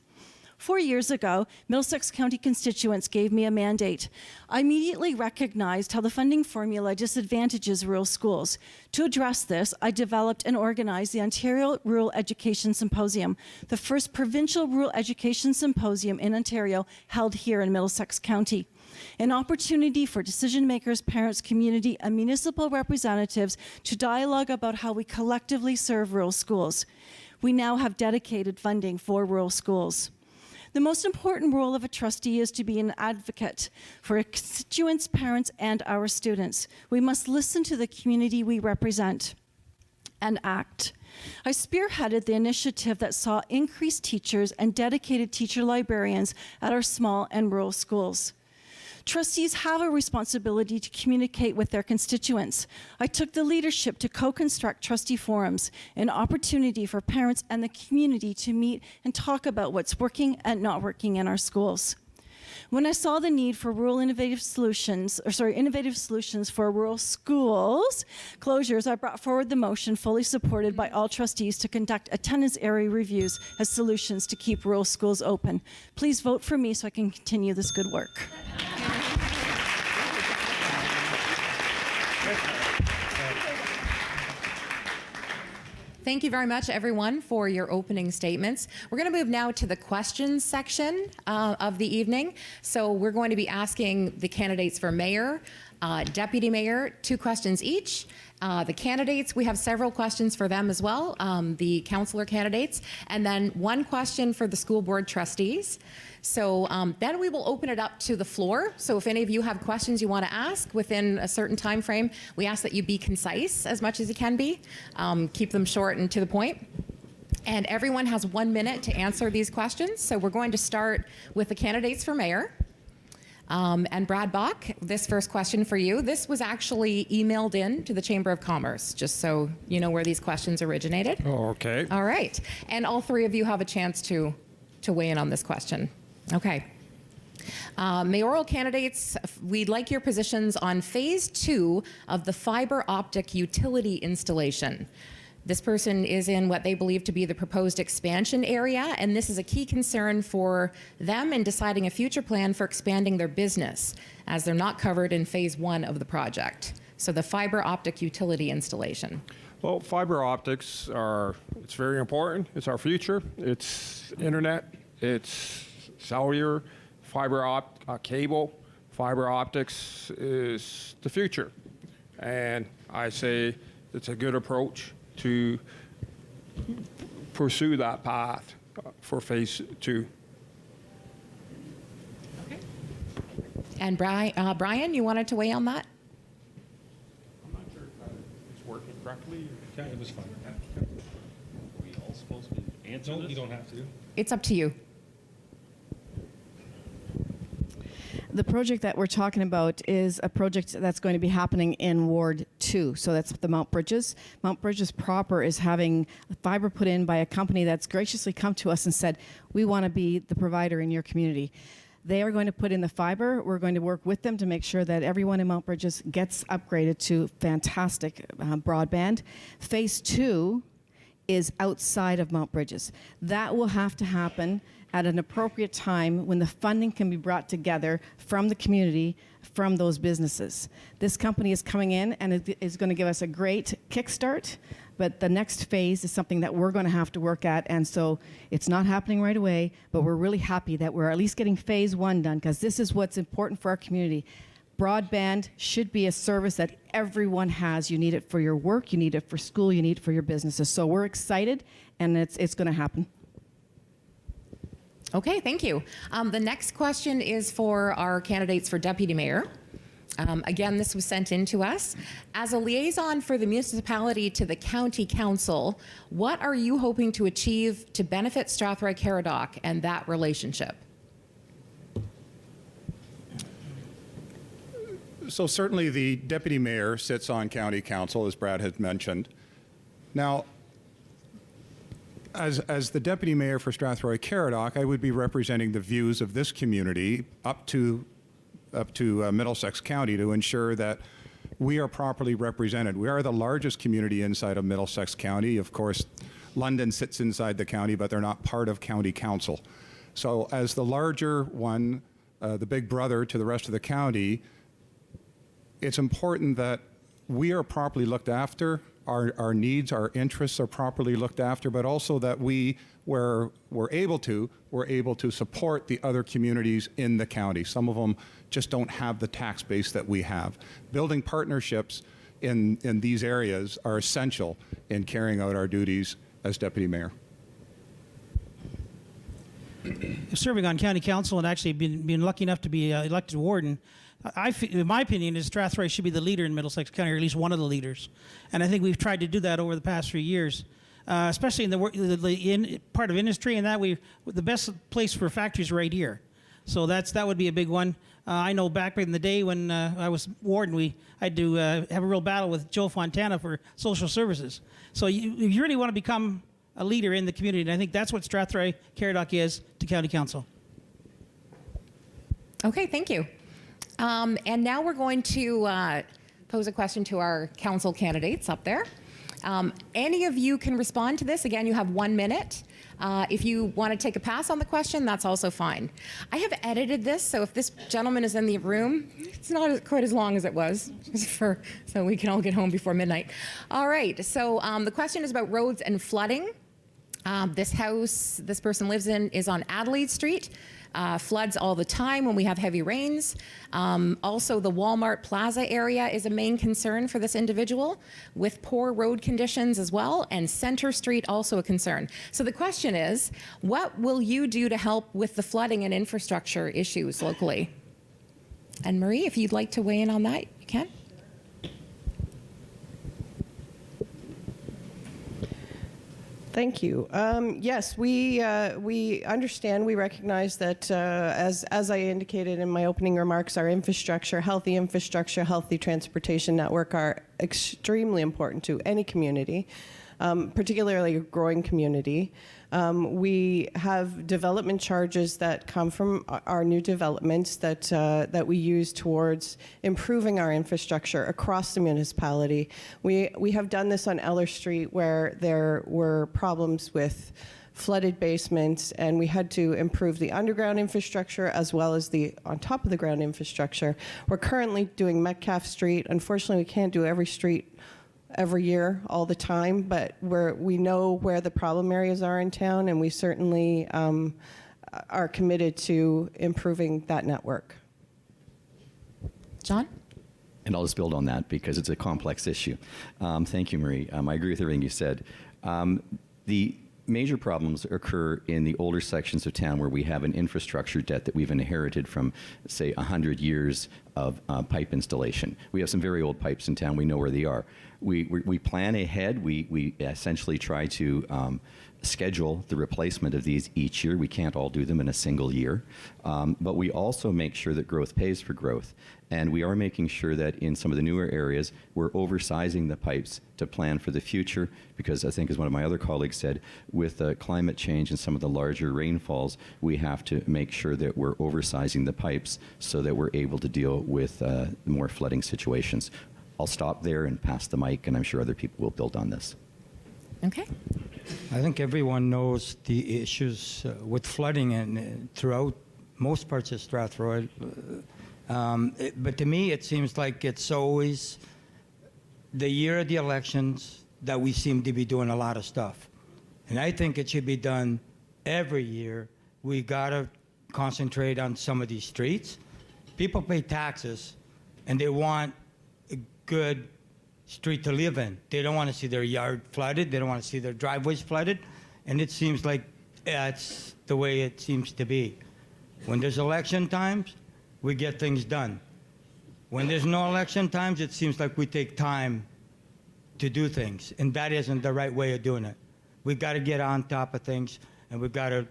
4 years ago, Middlesex County constituents gave me a mandate. I immediately recognized how the funding formula disadvantages rural schools. To address this, I developed and organized the Ontario Rural Education Symposium, the first provincial rural education symposium in Ontario held here in Middlesex County. An opportunity for decision makers, parents, community, and municipal representatives to dialogue about how we collectively serve rural schools. We now have dedicated funding for rural schools. The most important role of a trustee is to be an advocate for constituents, parents, and our students. We must listen to the community we represent and act. I spearheaded the initiative that saw increased teachers and dedicated teacher librarians at our small and rural schools. Trustees have a responsibility to communicate with their constituents. I took the leadership to co-construct trustee forums, an opportunity for parents and the community to meet and talk about what's working and not working in our schools. When I saw the need for innovative solutions for rural schools closures, I brought forward the motion fully supported by all trustees to conduct attendance area reviews as solutions to keep rural schools open. Please vote for me so I can continue this good work. Thank you very much, everyone, for your opening statements. We're going to move now to the questions section of the evening. So we're going to be asking the candidates for mayor, deputy mayor, 2 questions each. The candidates, we have several questions for them as well, the councillor candidates, and then 1 question for the school board trustees. So then we will open it up to the floor. So if any of you have questions you want to ask within a certain time frame, we ask that you be concise as much as you can be. Keep them short and to the point. And everyone has 1 minute to answer these questions. So we're going to start with the candidates for mayor. And Brad Bach, this first question for you. This was actually emailed in to the Chamber of Commerce, just so you know where these questions originated. Oh, okay. All right. And all 3 of you have a chance to weigh in on this question. Okay. Mayoral candidates, we'd like your positions on phase 2 of the fiber optic utility installation. This person is in what they believe to be the proposed expansion area, and this is a key concern for them in deciding a future plan for expanding their business, as they're not covered in phase 1 of the project. So the fiber optic utility installation. Well, fiber optics it's very important. It's our future. It's internet. It's cellular, cable. Fiber optics is the future. And I say it's a good approach to pursue that path for phase 2. Okay. And Brian, you wanted to weigh on that? I'm not sure if it's working correctly. Yeah, it was fine. Are we all supposed to answer this? No, you don't have to. It's up to you. The project that we're talking about is a project that's going to be happening in Ward 2. So that's the Mount Bridges. Mount Bridges proper is having fiber put in by a company that's graciously come to us and said, we want to be the provider in your community. They are going to put in the fiber. We're going to work with them to make sure that everyone in Mount Bridges gets upgraded to fantastic broadband. Phase 2 is outside of Mount Bridges. That will have to happen at an appropriate time when the funding can be brought together from the community, from those businesses. This company is coming in and it is going to give us a great kickstart, but the next phase is something that we're going to have to work at, and so it's not happening right away, but we're really happy that we're at least getting phase 1 done, because this is what's important for our community. Broadband should be a service that everyone has. You need it for your work, you need it for school, you need it for your businesses. So we're excited, and it's going to happen. Okay, thank you. The next question is for our candidates for deputy mayor. Again, this was sent in to us. As a liaison for the municipality to the county council, what are you hoping to achieve to benefit Strathroy Caradoc and that relationship? So certainly the deputy mayor sits on county council, as Brad had mentioned. Now, as the deputy mayor for Strathroy Caradoc, I would be representing the views of this community up to Middlesex County to ensure that we are properly represented. We are the largest community inside of Middlesex County. Of course, London sits inside the county, but they're not part of county council. So as the larger one, the big brother to the rest of the county, it's important that we are properly looked after, our needs, our interests are properly looked after, but also that where we're able to support the other communities in the county. Some of them just don't have the tax base that we have. Building partnerships in these areas are essential in carrying out our duties as deputy mayor. Serving on county council and actually being lucky enough to be elected warden, in my opinion, is Strathroy should be the leader in Middlesex County, or at least one of the leaders. And I think we've tried to do that over the past few years, especially in the part of industry, and that the best place for factories right here. So that would be a big one. I know back in the day when I was warden, I had to have a real battle with Joe Fontana for social services. So you really want to become a leader in the community, and I think that's what Strathroy Caradoc is to county council. Okay, thank you. And now we're going to pose a question to our council candidates up there. Any of you can respond to this. Again, you have 1 minute. If you want to take a pass on the question, that's also fine. I have edited this, so if this gentleman is in the room, it's not quite as long as it was, so we can all get home before midnight. All right, so the question is about roads and flooding. This house this person lives in is on Adelaide Street. Floods all the time when we have heavy rains. Also, the Walmart Plaza area is a main concern for this individual, with poor road conditions as well, and Center Street also a concern. So the question is, what will you do to help with the flooding and infrastructure issues locally? And Marie, if you'd like to weigh in on that, you can. Thank you. Yes, we understand, we recognize that, as I indicated in my opening remarks, our infrastructure, healthy transportation network are extremely important to any community, particularly a growing community. We have development charges that come from our new developments that we use towards improving our infrastructure across the municipality. We have done this on Eller Street, where there were problems with flooded basements, and we had to improve the underground infrastructure as well as the on top of the ground infrastructure. We're currently doing Metcalfe Street. Unfortunately, we can't do every street every year, all the time, but we know where the problem areas are in town, and we certainly are committed to improving that network. John? And I'll just build on that because it's a complex issue. Thank you, Marie. I agree with everything you said. The major problems occur in the older sections of town where we have an infrastructure debt that we've inherited from, say, 100 years of pipe installation. We have some very old pipes in town. We know where they are. We plan ahead. We essentially try to schedule the replacement of these each year. We can't all do them in a single year. But we also make sure that growth pays for growth. And we are making sure that in some of the newer areas, we're oversizing the pipes to plan for the future, because I think, as one of my other colleagues said, with climate change and some of the larger rainfalls, we have to make sure that we're oversizing the pipes so that we're able to deal with more flooding situations. I'll stop there and pass the mic, and I'm sure other people will build on this. Okay. I think everyone knows the issues with flooding and throughout most parts of Strathroy. But to me, it seems like it's always the year of the elections that we seem to be doing a lot of stuff. And I think it should be done every year. We got to concentrate on some of these streets. People pay taxes, and they want a good street to live in. They don't want to see their yard flooded. They don't want to see their driveways flooded. And it seems like that's the way it seems to be. When there's election times, we get things done. When there's no election times, it seems like we take time to do things, and that isn't the right way of doing it. We've got to get on top of things, and we've got to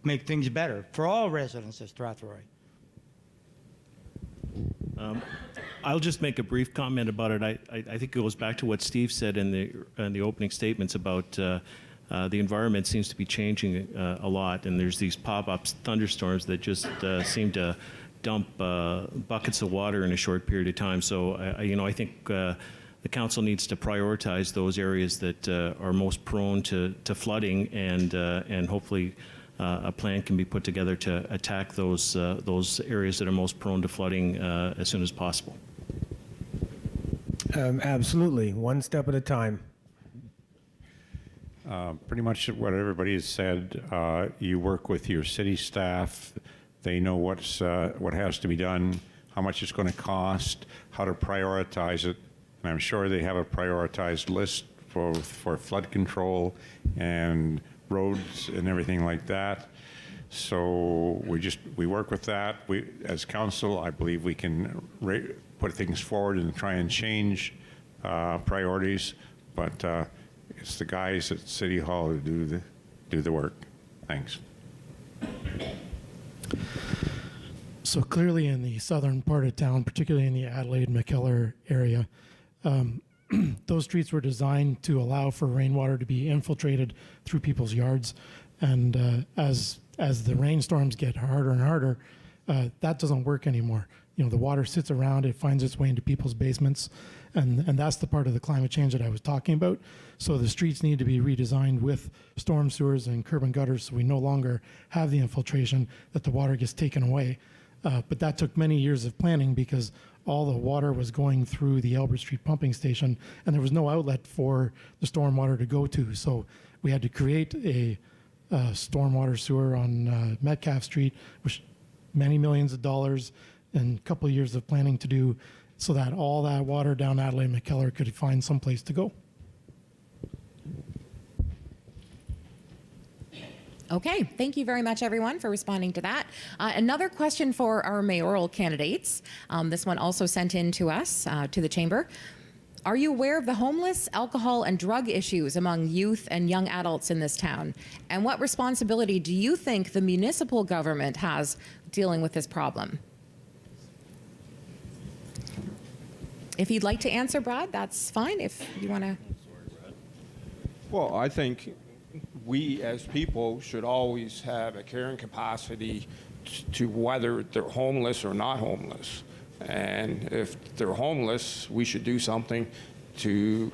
make things better for all residents of Strathroy. I'll just make a brief comment about it. I think it goes back to what Steve said in the opening statements about the environment seems to be changing a lot, and there's these pop-ups, thunderstorms that just seem to dump buckets of water in a short period of time. So, I think the council needs to prioritize those areas that are most prone to flooding, and hopefully a plan can be put together to attack those areas that are most prone to flooding as soon as possible. Absolutely, one step at a time. Pretty much what everybody has said. You work with your city staff. They know what has to be done, how much it's going to cost, how to prioritize it. And I'm sure they have a prioritized list for flood control and roads and everything like that. So we work with that. As council, I believe we can put things forward and try and change priorities. But it's the guys at City Hall who do the work. Thanks. So clearly in the southern part of town, particularly in the Adelaide-McKellar area, those streets were designed to allow for rainwater to be infiltrated through people's yards. And as the rainstorms get harder and harder, that doesn't work anymore. The water sits around, it finds its way into people's basements, and that's the part of the climate change that I was talking about. So the streets need to be redesigned with storm sewers and curb and gutters, so we no longer have the infiltration that the water gets taken away. But that took many years of planning because all the water was going through the Albert Street pumping station, and there was no outlet for the stormwater to go to. So we had to create a stormwater sewer on Metcalfe Street, which many millions of dollars and a couple of years of planning to do, so that all that water down Adelaide-McKellar could find some place to go. Okay, thank you very much, everyone, for responding to that. Another question for our mayoral candidates. This one also sent in to us, to the chamber. Are you aware of the homeless, alcohol, and drug issues among youth and young adults in this town? And what responsibility do you think the municipal government has dealing with this problem? If you'd like to answer, Brad, that's fine. If you want to. Well, I think we as people should always have a carrying capacity to whether they're homeless or not homeless. And if they're homeless, we should do something to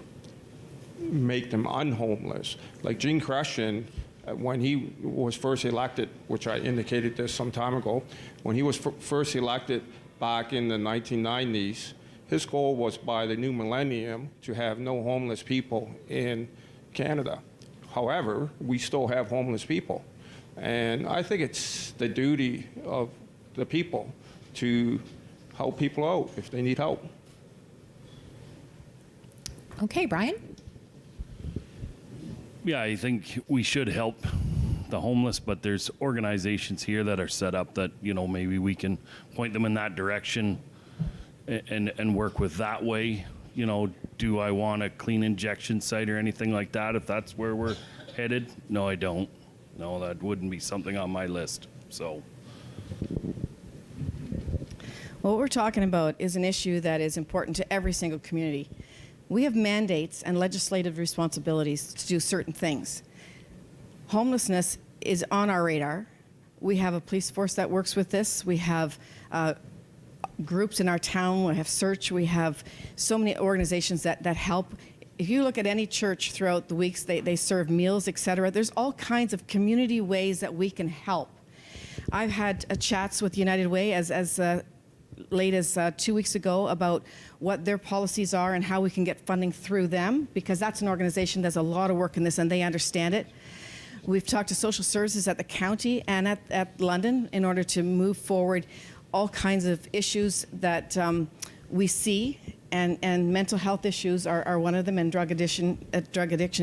make them unhomeless. Like Gene Crescian, when he was first elected, which I indicated this some time ago, when he was first elected back in the 1990s, his goal was by the new millennium to have no homeless people in Canada. However, we still have homeless people. And I think it's the duty of the people to help people out if they need help. Okay, Brian? Yeah, I think we should help the homeless, but there's organizations here that are set up that, maybe we can point them in that direction. and work with that way. You know, do I want a clean injection site or anything like that if that's where we're headed? No, I don't. No, that wouldn't be something on my list. So. Well, what we're talking about is an issue that is important to every single community. We have mandates and legislative responsibilities to do certain things. Homelessness is on our radar. We have a police force that works with this. We have groups in our town. We have Search. We have so many organizations that help. If you look at any church throughout the weeks, they serve meals, etc. There's all kinds of community ways that we can help. I've had chats with United Way as late as 2 weeks ago about what their policies are and how we can get funding through them, because that's an organization that does a lot of work in this and they understand it. We've talked to social services at the county and at London in order to move forward all kinds of issues that we see, and mental health issues are one of them, and drug addiction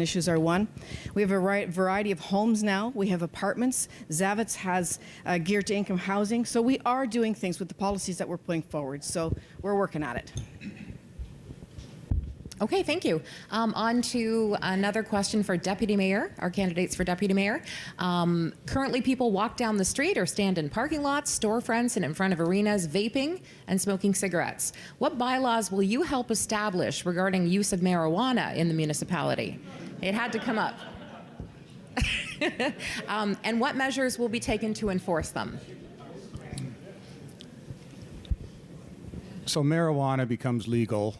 issues are one. We have a variety of homes now. We have apartments. Zavitz has geared to income housing. So we are doing things with the policies that we're putting forward. So we're working at it. Okay, thank you. On to another question for Deputy Mayor, our candidates for Deputy Mayor. Currently, people walk down the street or stand in parking lots, storefronts, and in front of arenas vaping and smoking cigarettes. What bylaws will you help establish regarding use of marijuana in the municipality? It had to come up. And what measures will be taken to enforce them? So marijuana becomes legal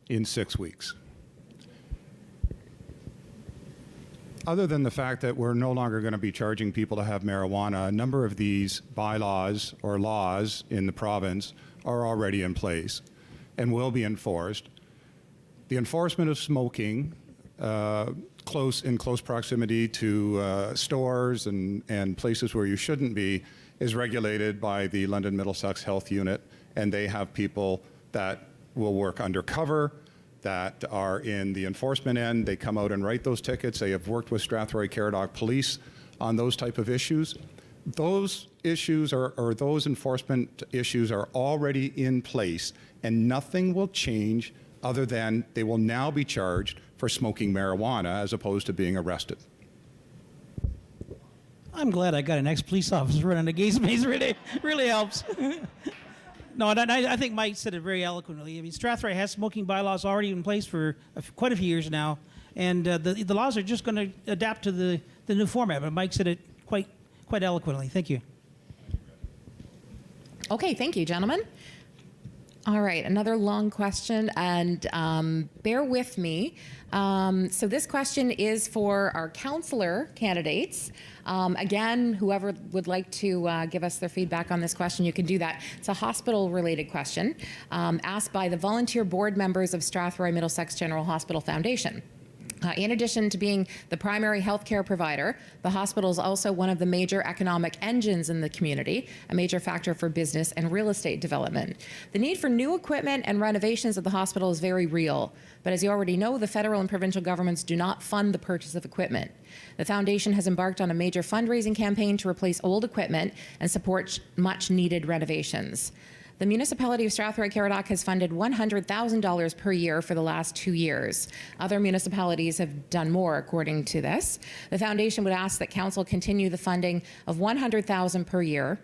in 6 weeks. Other than the fact that we're no longer going to be charging people to have marijuana, a number of these bylaws or laws in the province are already in place and will be enforced. The enforcement of smoking in close proximity to stores and places where you shouldn't be is regulated by the London Middlesex Health Unit, and they have people that will work undercover, that are in the enforcement end. They come out and write those tickets. They have worked with Strathroy Caradoc Police on those type of issues. Those issues or those enforcement issues are already in place, and nothing will change other than they will now be charged for smoking marijuana as opposed to being arrested. I'm glad I got an ex-police officer running against me. It really helps. No, and I think Mike said it very eloquently. I mean, Strathroy has smoking bylaws already in place for quite a few years now, and the laws are just going to adapt to the new format. But Mike said it quite eloquently. Thank you. Okay, thank you, gentlemen. All right, another long question, and bear with me. So this question is for our councillor candidates. Again, whoever would like to give us their feedback on this question, you can do that. It's a hospital-related question asked by the volunteer board members of Strathroy Middlesex General Hospital Foundation. In addition to being the primary healthcare provider, the hospital is also one of the major economic engines in the community, a major factor for business and real estate development. The need for new equipment and renovations of the hospital is very real, but as you already know, the federal and provincial governments do not fund the purchase of equipment. The foundation has embarked on a major fundraising campaign to replace old equipment and support much needed renovations. The municipality of Strathroy Caradoc has funded $100,000 per year for the last 2 years. Other municipalities have done more, according to this. The foundation would ask that council continue the funding of $100,000 per year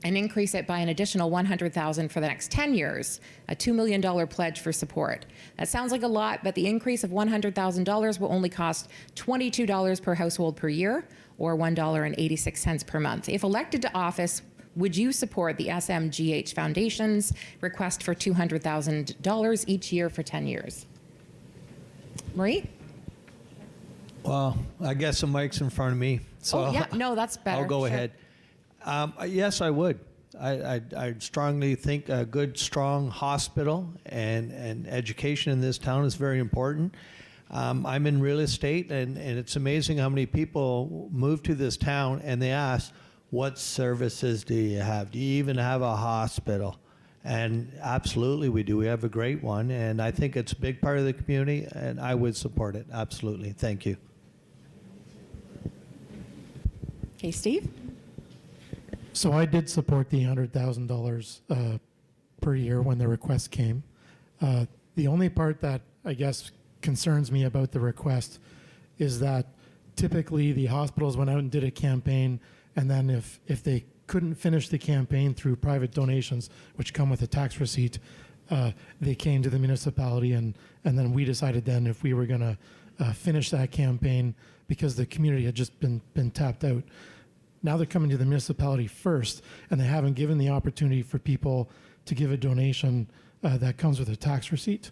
and increase it by an additional $100,000 for the next 10 years, a $2 million pledge for support. That sounds like a lot, but the increase of $100,000 will only cost $22 per household per year, or $1.86 per month. If elected to office, would you support the SMGH Foundation's request for $200,000 each year for 10 years? Marie? Well, I guess the mic's in front of me. So oh, yeah, no, that's better. I'll go ahead. Yes, I would. I strongly think a good, strong hospital and education in this town is very important. I'm in real estate, and it's amazing how many people move to this town and they ask, what services do you have? Do you even have a hospital? And absolutely we do. We have a great one, and I think it's a big part of the community, and I would support it. Absolutely. Thank you. Okay, Steve? So I did support the $100,000 per year when the request came. The only part that I guess concerns me about the request is that typically the hospitals went out and did a campaign, and then if they couldn't finish the campaign through private donations, which come with a tax receipt, they came to the municipality, and then we decided then if we were going to finish that campaign because the community had just been tapped out. Now they're coming to the municipality first, and they haven't given the opportunity for people to give a donation that comes with a tax receipt.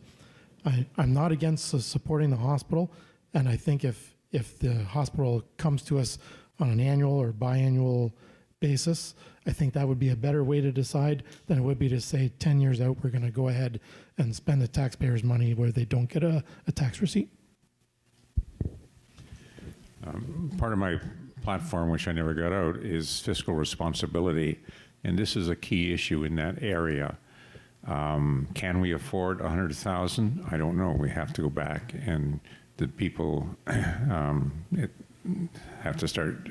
I'm not against supporting the hospital, and I think if the hospital comes to us on an annual or biannual basis, I think that would be a better way to decide than it would be to say 10 years out we're going to go ahead and spend the taxpayers' money where they don't get a tax receipt. Part of my platform, which I never got out, is fiscal responsibility, and this is a key issue in that area. Can we afford 100,000? I don't know. We have to go back, and the people have to start,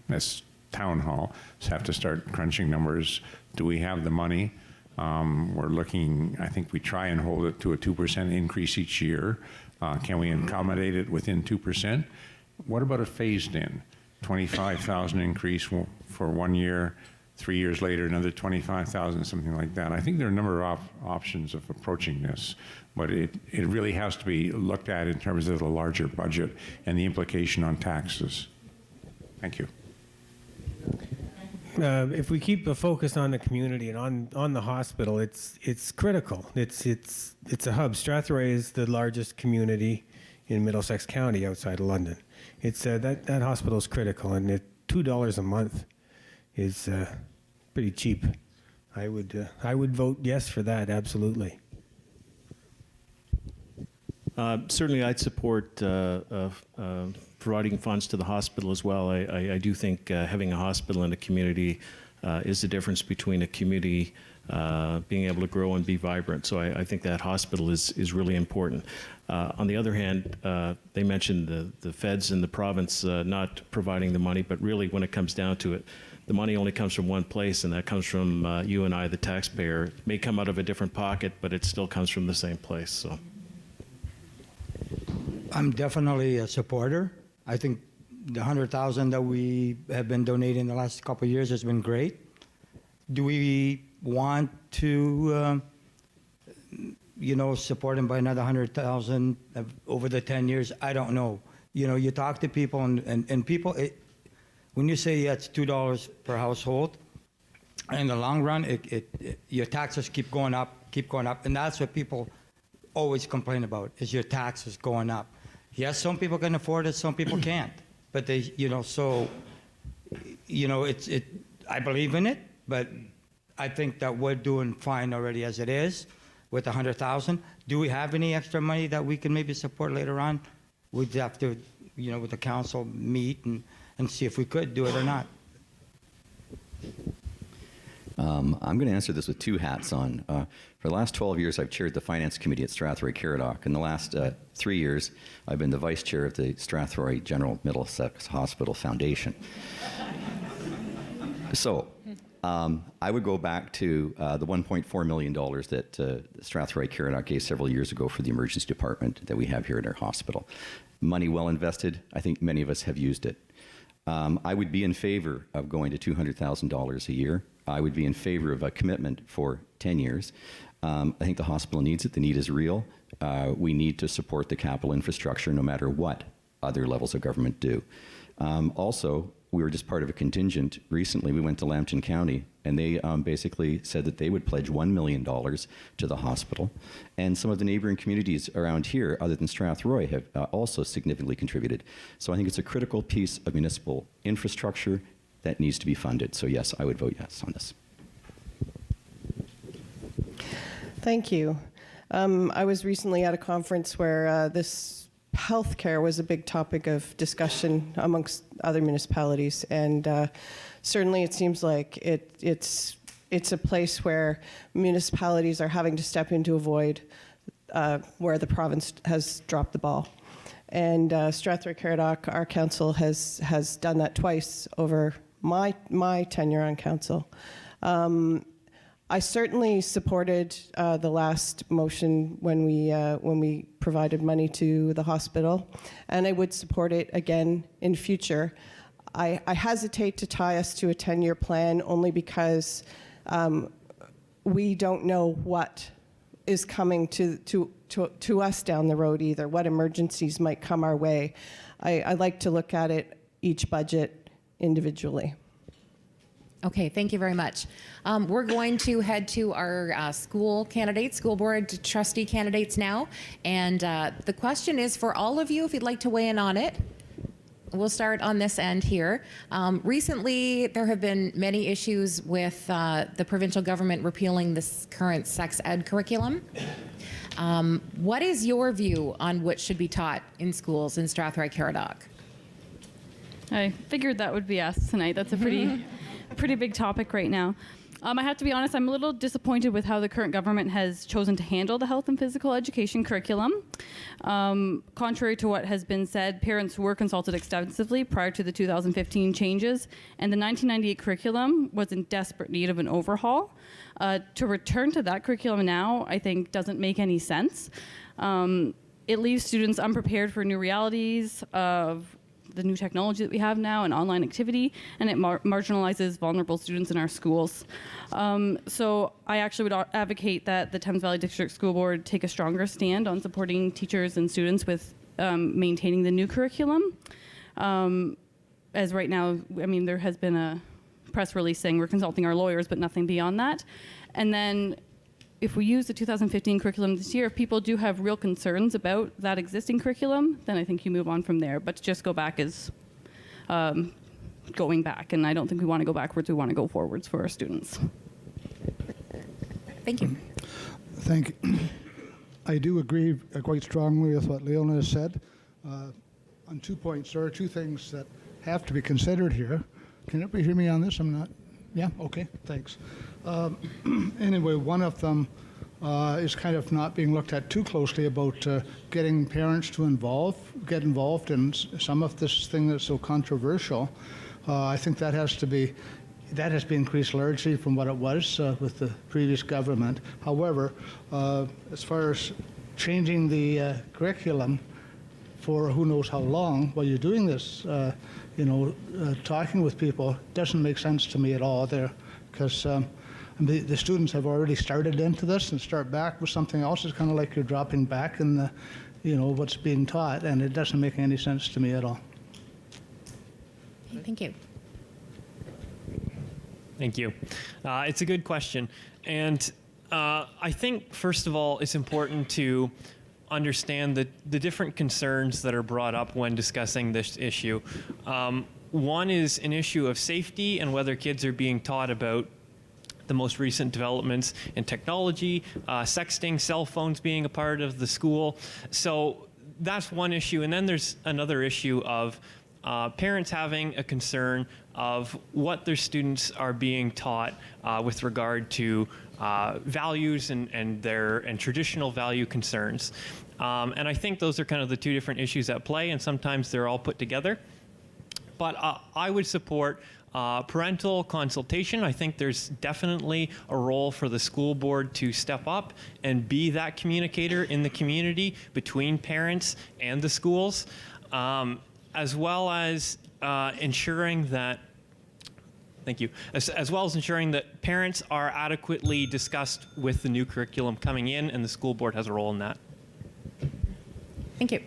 as town hall, have to start crunching numbers. Do we have the money? We're looking, I think we try and hold it to a 2% increase each year. Can we accommodate it within 2%? What about a phased in? 25,000 increase for 1 year, 3 years later, another 25,000, something like that. I think there are a number of options of approaching this, but it really has to be looked at in terms of the larger budget and the implication on taxes. Thank you. If we keep a focus on the community and on the hospital, it's critical. It's a hub. Strathroy is the largest community in Middlesex County outside of London. It's that hospital is critical, and $2 a month is pretty cheap. I would vote yes for that, absolutely. Certainly, I'd support providing funds to the hospital as well. I do think having a hospital in a community is the difference between a community being able to grow and be vibrant. So I think that hospital is really important. On the other hand, they mentioned the feds and the province not providing the money, but really when it comes down to it, the money only comes from one place, and that comes from you and I, the taxpayer. It may come out of a different pocket, but it still comes from the same place. So I'm definitely a supporter. I think the 100,000 that we have been donating the last couple of years has been great. Do we want to, support him by another 100,000 over the 10 years? I don't know. You talk to people, and people, when you say it's $2 per household, in the long run, your taxes keep going up, and that's what people always complain about, is your taxes going up. Yes, some people can afford it, some people can't. But I believe in it, but I think that we're doing fine already as it is with 100,000. Do we have any extra money that we can maybe support later on? We'd have to, with the council meet and see if we could do it or not. I'm going to answer this with two hats on. For the last 12 years, I've chaired the Finance Committee at Strathroy Caradoc. In the last 3 years, I've been the Vice Chair of the Strathroy General Middlesex Hospital Foundation. So I would go back to the $1.4 million that Strathroy Caradoc gave several years ago for the emergency department that we have here at our hospital. Money well invested. I think many of us have used it. I would be in favor of going to $200,000 a year. I would be in favor of a commitment for 10 years. I think the hospital needs it. The need is real. We need to support the capital infrastructure no matter what other levels of government do. Also, we were just part of a contingent. Recently, we went to Lambton County, and they basically said that they would pledge $1 million to the hospital. And some of the neighboring communities around here, other than Strathroy, have also significantly contributed. So I think it's a critical piece of municipal infrastructure that needs to be funded. So yes, I would vote yes on this. Thank you. I was recently at a conference where this healthcare was a big topic of discussion amongst other municipalities, and certainly it seems like it's a place where municipalities are having to step into a void where the province has dropped the ball. And Strathroy Caradoc, our council, has done that twice over my tenure on council. I certainly supported the last motion when we provided money to the hospital, and I would support it again in future. I hesitate to tie us to a 10-year plan only because we don't know what is coming to us down the road either, what emergencies might come our way. I like to look at it, each budget individually. Okay, thank you very much. We're going to head to our school board trustee candidates now. And the question is for all of you, if you'd like to weigh in on it. We'll start on this end here. Recently, there have been many issues with the provincial government repealing this current sex ed curriculum. What is your view on what should be taught in schools in Strathroy Caradoc? I figured that would be asked tonight. That's a pretty big topic right now. I have to be honest, I'm a little disappointed with how the current government has chosen to handle the health and physical education curriculum. Contrary to what has been said, parents were consulted extensively prior to the 2015 changes, and the 1998 curriculum was in desperate need of an overhaul. To return to that curriculum now, I think, doesn't make any sense. It leaves students unprepared for new realities of the new technology that we have now and online activity, and it marginalizes vulnerable students in our schools. So I actually would advocate that the Thames Valley District School Board take a stronger stand on supporting teachers and students with maintaining the new curriculum. As right now, I mean, there has been a press release saying we're consulting our lawyers, but nothing beyond that. And then if we use the 2015 curriculum this year, if people do have real concerns about that existing curriculum, then I think you move on from there. But to just go back is going back, and I don't think we want to go backwards, we want to go forwards for our students. Thank you. Thank you. I do agree quite strongly with what Leona has said. On 2 points, there are two things that have to be considered here. Can everybody hear me on this? I'm not. Yeah? Okay, thanks. Anyway, one of them is kind of not being looked at too closely about getting parents to get involved in some of this thing that's so controversial. I think that has been increased largely from what it was with the previous government. However, as far as changing the curriculum for who knows how long while you're doing this, talking with people doesn't make sense to me at all there, because the students have already started into this, and start back with something else is kind of like you're dropping back in the, what's being taught, and it doesn't make any sense to me at all. Thank you. Thank you. It's a good question. And I think, first of all, it's important to understand the different concerns that are brought up when discussing this issue. One is an issue of safety and whether kids are being taught about the most recent developments in technology, sexting, cell phones being a part of the school. So that's one issue. And then there's another issue of parents having a concern of what their students are being taught with regard to values and traditional value concerns. And I think those are kind of the two different issues at play, and sometimes they're all put together. But I would support parental consultation. I think there's definitely a role for the school board to step up and be that communicator in the community between parents and the schools, as well as ensuring that as well as ensuring that parents are adequately discussed with the new curriculum coming in, and the school board has a role in that. Thank you.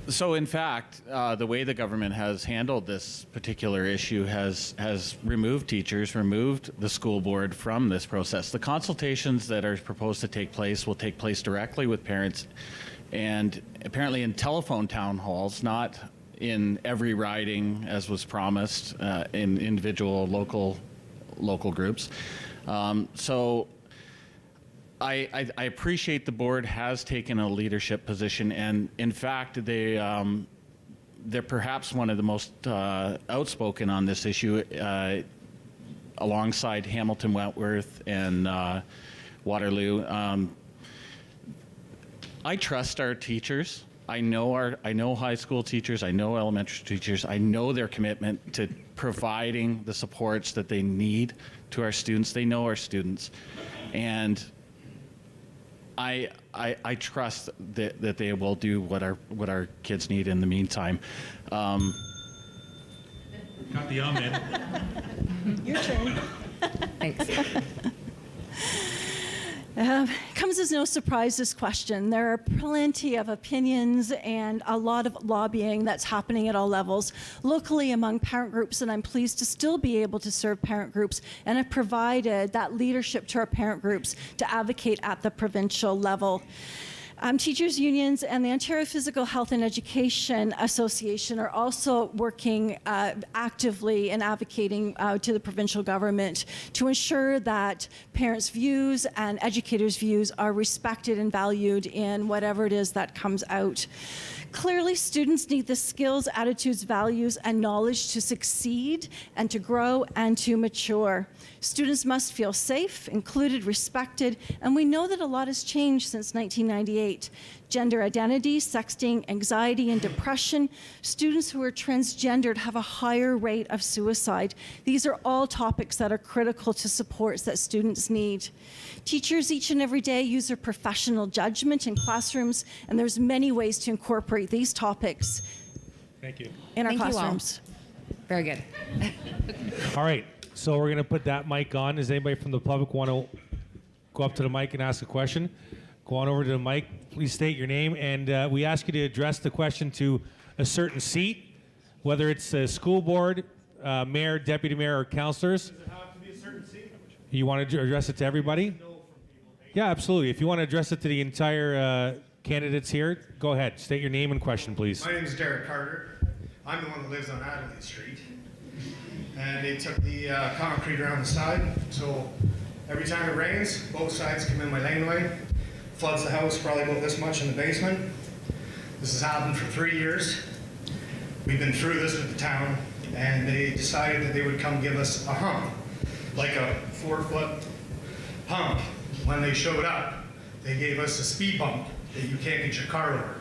So in fact, the way the government has handled this particular issue has removed teachers, removed the school board from this process. The consultations that are proposed to take place will take place directly with parents, and apparently in telephone town halls, not in every riding as was promised in individual local groups. So I appreciate the board has taken a leadership position, and in fact, they're perhaps one of the most outspoken on this issue, alongside Hamilton Wentworth and Waterloo. I trust our teachers. I know high school teachers, I know elementary teachers, I know their commitment to providing the supports that they need to our students. They know our students. And I trust that they will do what our kids need in the meantime. Got the amen. Your turn. Thanks. Comes as no surprise, this question. There are plenty of opinions and a lot of lobbying that's happening at all levels, locally among parent groups, and I'm pleased to still be able to serve parent groups and have provided that leadership to our parent groups to advocate at the provincial level. Teachers' unions and the Ontario Physical Health and Education Association are also working actively and advocating to the provincial government to ensure that parents' views and educators' views are respected and valued in whatever it is that comes out. Clearly, students need the skills, attitudes, values, and knowledge to succeed and to grow and to mature. Students must feel safe, included, respected, and we know that a lot has changed since 1998. Gender identity, sexting, anxiety, and depression. Students who are transgendered have a higher rate of suicide. These are all topics that are critical to supports that students need. Teachers each and every day use their professional judgment in classrooms, and there's many ways to incorporate these topics Thank you. in our Thank you all. classrooms. Very good. All right, so we're going to put that mic on. Does anybody from the public want to go up to the mic and ask a question? Go on over to the mic. Please state your name, and we ask you to address the question to a certain seat, whether it's a school board, mayor, deputy mayor, or councillors. Does it have to be a certain seat? You want to address it to everybody? Yeah, absolutely. If you want to address it to the entire candidates here, go ahead. State your name and question, please. My name is Derek Carter. I'm the one that lives on Adelaide Street. And they took the concrete around the side, so every time it rains, both sides come in my laneway. Floods the house probably about this much in the basement. This has happened for 3 years. We've been through this with the town, and they decided that they would come give us a hump, like a 4-foot hump. When they showed up, they gave us a speed bump that you can't get your car over.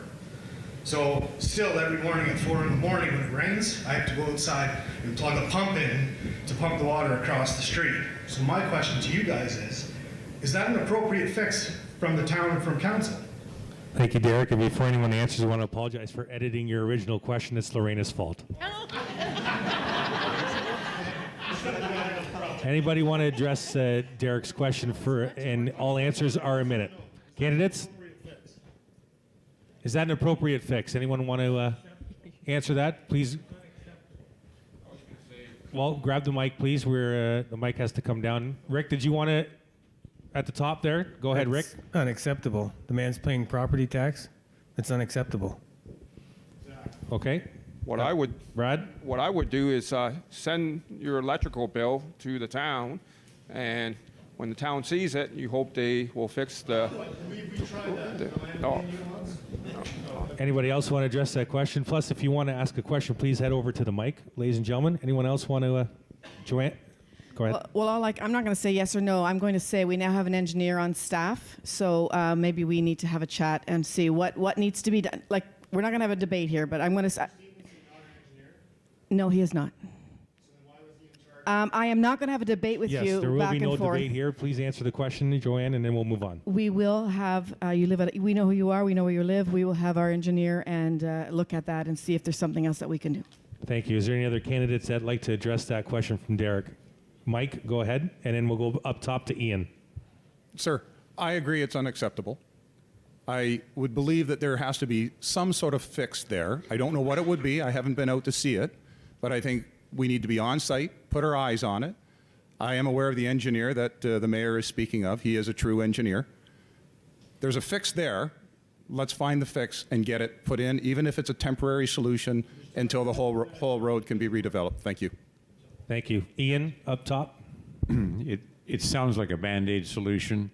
So still every morning at 4 in the morning when it rains, I have to go outside and plug a pump in to pump the water across the street. So my question to you guys is that an appropriate fix from the town and from council? Thank you, Derek. And before anyone answers, I want to apologize for editing your original question. It's Lorena's fault. Anybody want to address Derek's question and all answers are a minute. Candidates? Is that an appropriate fix? Anyone want to answer that? Please. Well, grab the mic, please. The mic has to come down. Rick, did you want to, at the top there? Go ahead, Rick. Unacceptable. The man's paying property tax. It's unacceptable. Okay. What I would do is send your electrical bill to the town, and when the town sees it, you hope they will fix the. Anybody else want to address that question? Plus, if you want to ask a question, please head over to the mic, ladies and gentlemen. Anyone else want to? Joanne, go ahead. Well, I'm not going to say yes or no. I'm going to say we now have an engineer on staff, so maybe we need to have a chat and see what needs to be done. Like, we're not going to have a debate here, but I'm going to say. No, he is not. I am not going to have a debate with yes, you there will back be no and forth. debate here. Please answer the question, Joanne, and then we'll move on. We will have, we know who you are, we know where you live. We will have our engineer and look at that and see if there's something else that we can do. Thank you. Is there any other candidates that'd like to address that question from Derek? Mike, go ahead, and then we'll go up top to Ian. Sir, I agree it's unacceptable. I would believe that there has to be some sort of fix there. I don't know what it would be. I haven't been out to see it, but I think we need to be on site, put our eyes on it. I am aware of the engineer that the mayor is speaking of. He is a true engineer. There's a fix there. Let's find the fix and get it put in, even if it's a temporary solution until the whole road can be redeveloped. Thank you. Thank you. Ian, up top. It sounds like a Band-Aid solution.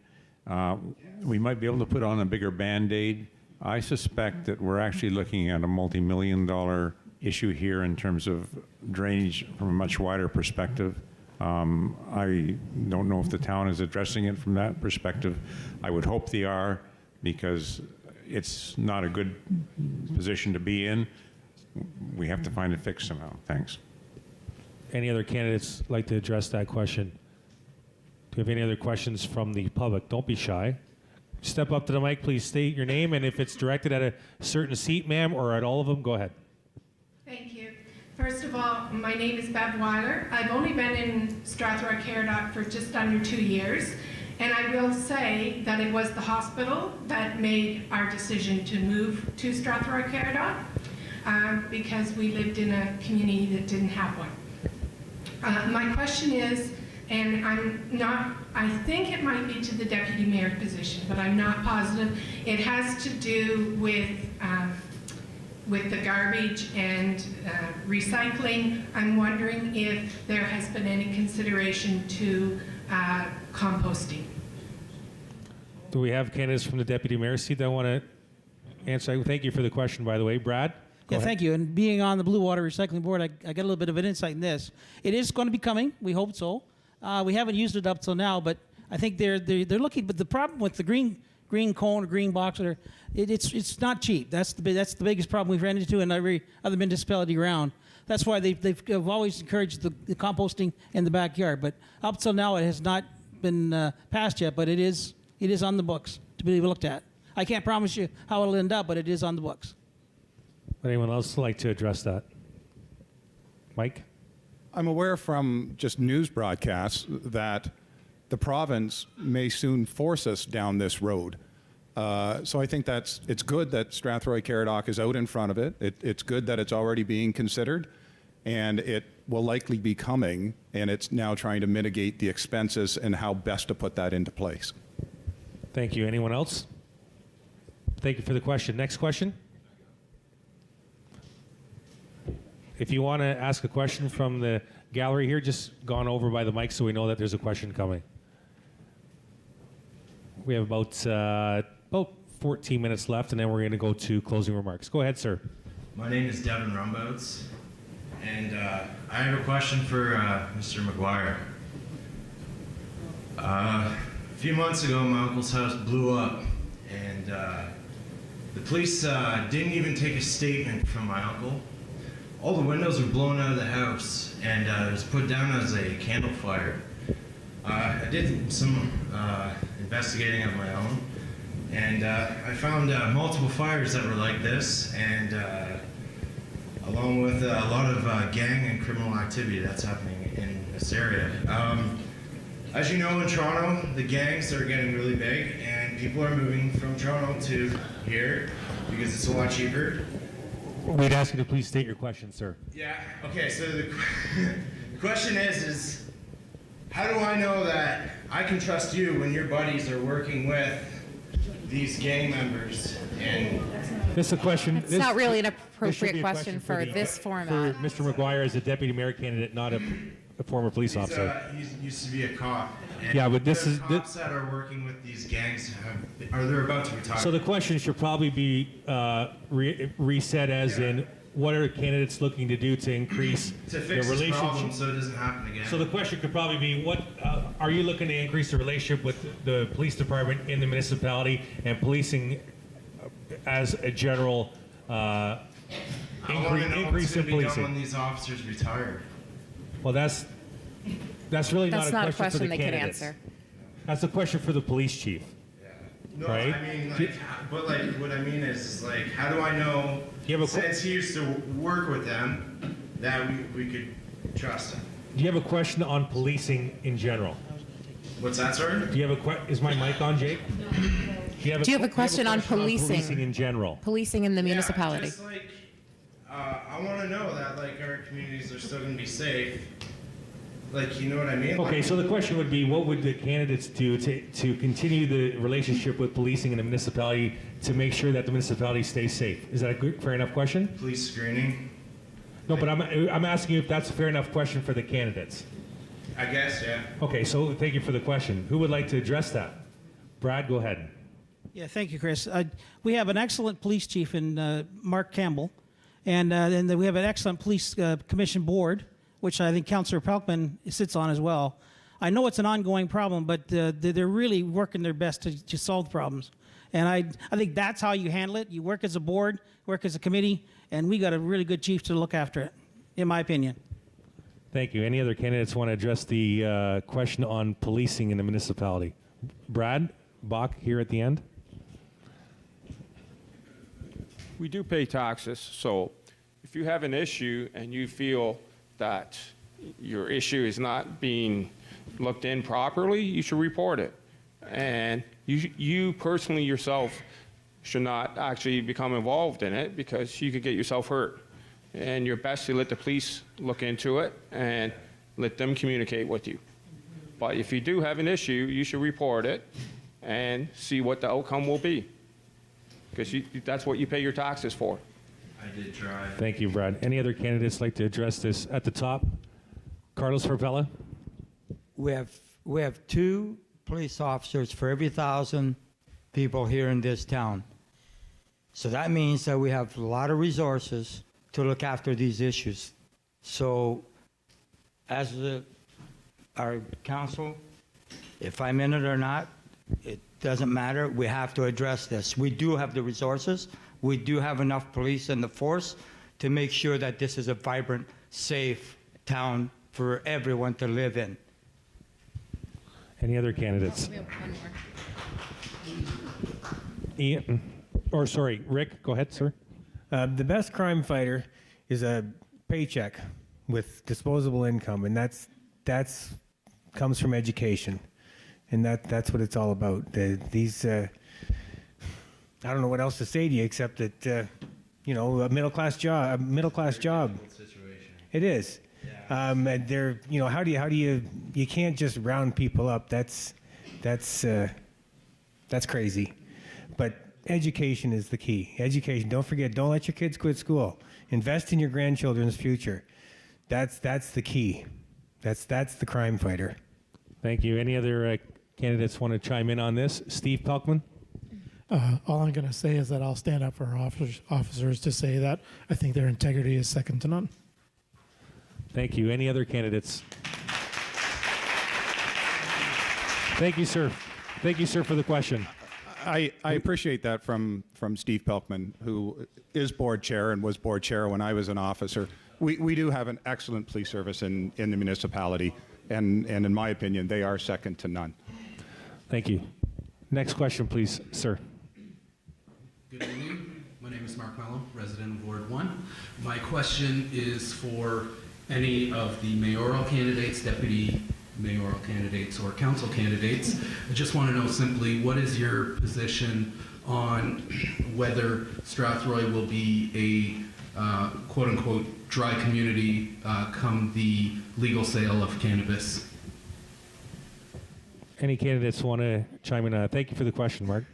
We might be able to put on a bigger Band-Aid. I suspect that we're actually looking at a multi-million-dollar issue here in terms of drainage from a much wider perspective. I don't know if the town is addressing it from that perspective. I would hope they are, because it's not a good position to be in. We have to find a fix somehow. Thanks. Any other candidates like to address that question? Do you have any other questions from the public? Don't be shy. Step up to the mic, please state your name, and if it's directed at a certain seat, ma'am, or at all of them, go ahead. Thank you. First of all, my name is Bev Weiler. I've only been in Strathroy Caradoc for just under 2 years, and I will say that it was the hospital that made our decision to move to Strathroy Caradoc because we lived in a community that didn't have one. My question is, and I think it might be to the deputy mayor position, but I'm not positive. It has to do with the garbage and recycling. I'm wondering if there has been any consideration to composting. Do we have candidates from the deputy mayor's seat that want to answer? Thank you for the question, by the way. Brad? Go ahead. Thank you. And being on the Blue Water Recycling Board, I got a little bit of an insight in this. It is going to be coming. We hope so. We haven't used it up till now, but I think they're looking. But the problem with the green cone or green box, it's not cheap. That's the biggest problem we've ran into in every other municipality around. That's why they've always encouraged the composting in the backyard. But up till now, it has not been passed yet. But it is on the books to be looked at. I can't promise you how it'll end up, but it is on the books. Would anyone else like to address that? Mike? I'm aware from just news broadcasts that the province may soon force us down this road. So I think it's good that Strathroy Caradoc is out in front of it. It's good that it's already being considered, and it will likely be coming, and it's now trying to mitigate the expenses and how best to put that into place. Thank you. Anyone else? Thank you for the question. Next question. If you want to ask a question from the gallery here, just gone over by the mic so we know that there's a question coming. We have about 14 minutes left, and then we're going to go to closing remarks. Go ahead, sir. My name is Devin Rumbouts, and I have a question for Mr. McGuire. A few months ago, my uncle's house blew up, and the police didn't even take a statement from my uncle. All the windows were blown out of the house, and it was put down as a candle fire. I did some investigating of my own, and I found multiple fires that were like this, and along with a lot of gang and criminal activity that's happening in this area. As you know, in Toronto, the gangs are getting really big, and people are moving from Toronto to here because it's a lot cheaper. We'd ask you to please state your question, sir. Yeah, okay, so the question is how do I know that I can trust you when your buddies are working with these gang members? And this is a question. It's not really an appropriate question for this format. For Mr. McGuire as a deputy mayor candidate, not a former police officer. He used to be a cop. And Yeah, but this the is- cops that are working with these gangs are they about to retire? So the question should probably be reset as in, what are candidates looking to do to increase to the fix this relationship? problem so it doesn't happen again. So the question could probably be, what are you looking to increase the relationship with the police department in the municipality and policing as a general I want to know increase what's in going to be done policing? when these officers retire. Well, that's really That's not not a a question for question the they can candidates. answer. That's a question for the police chief. No, Right? I mean, like, but like, what I mean is like, how do I know, since he used to work with them, that we could trust him? Do you have a question on policing in general? What's that, sorry? Do you have is my mic on, Jake? Do you have a question on policing? Policing in general. Policing in the municipality. Just like, I want to know that like our communities are still going to be safe. Like, you know what I mean? Okay, Like, so the question would be, what would the candidates do to continue the relationship with policing in the municipality to make sure that the municipality stays safe? Is that a good, fair enough question? police screening, No, but I'm asking you if that's a fair enough question for the candidates. I guess, yeah. Okay, so thank you for the question. Who would like to address that? Brad, go ahead. Yeah, thank you, Chris. We have an excellent police chief in Mark Campbell, and then we have an excellent police commission board, which I think Councillor Pelkman sits on as well. I know it's an ongoing problem, but they're really working their best to solve the problems. And I think that's how you handle it. You work as a board, work as a committee, and we got a really good chief to look after it, in my opinion. Thank you. Any other candidates want to address the question on policing in the municipality? Brad Bach here at the end. We do pay taxes, so if you have an issue and you feel that your issue is not being looked in properly, you should report it. And you personally yourself should not actually become involved in it because you could get yourself hurt. And you're best to let the police look into it and let them communicate with you. But if you do have an issue, you should report it and see what the outcome will be. Because that's what you pay your taxes for. I did try. Thank you, Brad. Any other candidates like to address this at the top? Carlos Farpella. We have 2 police officers for every 1,000 people here in this town. So that means that we have a lot of resources to look after these issues. So as our council, if I'm in it or not, it doesn't matter. We have to address this. We do have the resources. We do have enough police in the force to make sure that this is a vibrant, safe town for everyone to live in. Any other candidates? We have one more. Ian, or sorry, Rick, go ahead, sir. The best crime fighter is a paycheck with disposable income, and that's comes from education, and that's what it's all about. I don't know what else to say to you except that a middle class job. It is. And they're how do you can't just round people up. That's crazy. But education is the key. Education. Don't forget. Don't let your kids quit school. Invest in your grandchildren's future. That's the key. That's the crime fighter. Thank you. Any other candidates want to chime in on this? Steve Pelkman. All I'm going to say is that I'll stand up for our officers to say that I think their integrity is second to none. Thank you. Any other candidates? Thank you, sir. Thank you, sir, for the question. I appreciate that from Steve Pelkman, who is board chair and was board chair when I was an officer. We do have an excellent police service in the municipality, and in my opinion, they are second to none. Thank you. Next question, please, sir. Good evening. My name is Mark Mello, resident of Ward 1. My question is for any of the mayoral candidates, deputy mayoral candidates, or council candidates. I just want to know simply, what is your position on whether Strathroy will be a quote-unquote dry community come the legal sale of cannabis? Any candidates want to chime in? Thank you for the question, Mark.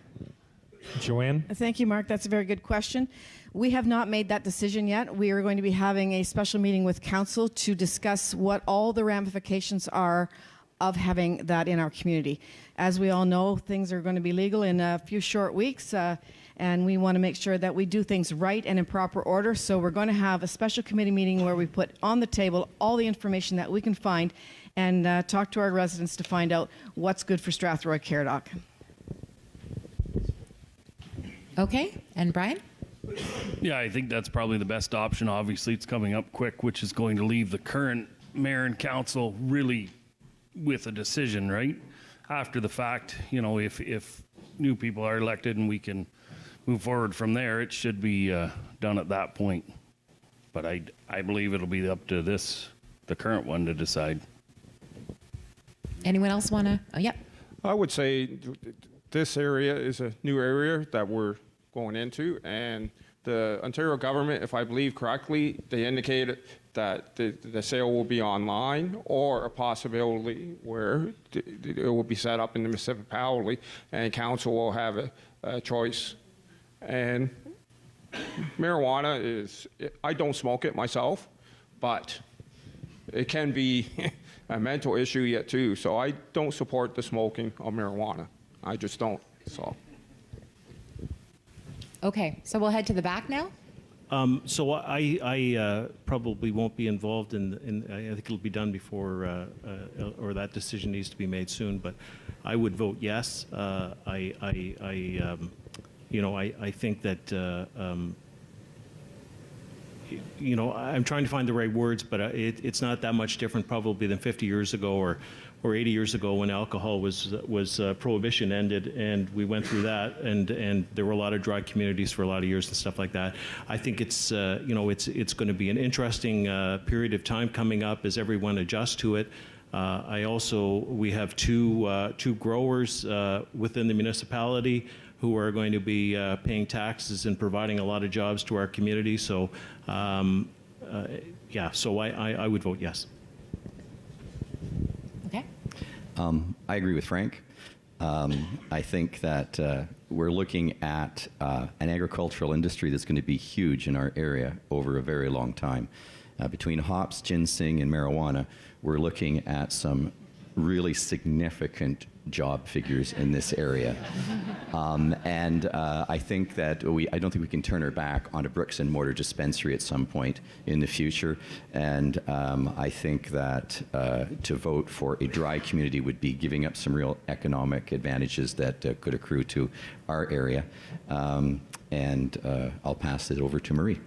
Joanne? Thank you, Mark. That's a very good question. We have not made that decision yet. We are going to be having a special meeting with council to discuss what all the ramifications are of having that in our community. As we all know, things are going to be legal in a few short weeks, and we want to make sure that we do things right and in proper order. So we're going to have a special committee meeting where we put on the table all the information that we can find and talk to our residents to find out what's good for Strathroy Caradoc. Okay, and Brian? Yeah, I think that's probably the best option. Obviously, it's coming up quick, which is going to leave the current mayor and council really with a decision, right? After the fact, if new people are elected and we can move forward from there, it should be done at that point. But I believe it'll be up to the current one to decide. Anyone else want to? Oh, yeah. I would say this area is a new area that we're going into, and the Ontario government, if I believe correctly, they indicated that the sale will be online, or a possibility where it will be set up in the municipality and council will have a choice. And marijuana is, I don't smoke it myself, but it can be a mental issue yet too. So I don't support the smoking of marijuana. I just don't. So. Okay, so we'll head to the back now. So I probably won't be involved in I think it'll be done before, or that decision needs to be made soon, but I would vote yes. I I think that, I'm trying to find the right words, but it's not that much different probably than 50 years ago or 80 years ago when alcohol was prohibition ended, and we went through that, and there were a lot of dry communities for a lot of years and stuff like that. I think it's it's going to be an interesting period of time coming up as everyone adjusts to it. We have two growers within the municipality who are going to be paying taxes and providing a lot of jobs to our community. So, so I would vote yes. Okay. I agree with Frank. I think that we're looking at an agricultural industry that's going to be huge in our area over a very long time. Between hops, ginseng, and marijuana, we're looking at some really significant job figures in this area. I think that I don't think we can turn our back on a bricks and mortar dispensary at some point in the future. And I think that to vote for a dry community would be giving up some real economic advantages that could accrue to our area. I'll pass it over to Marie.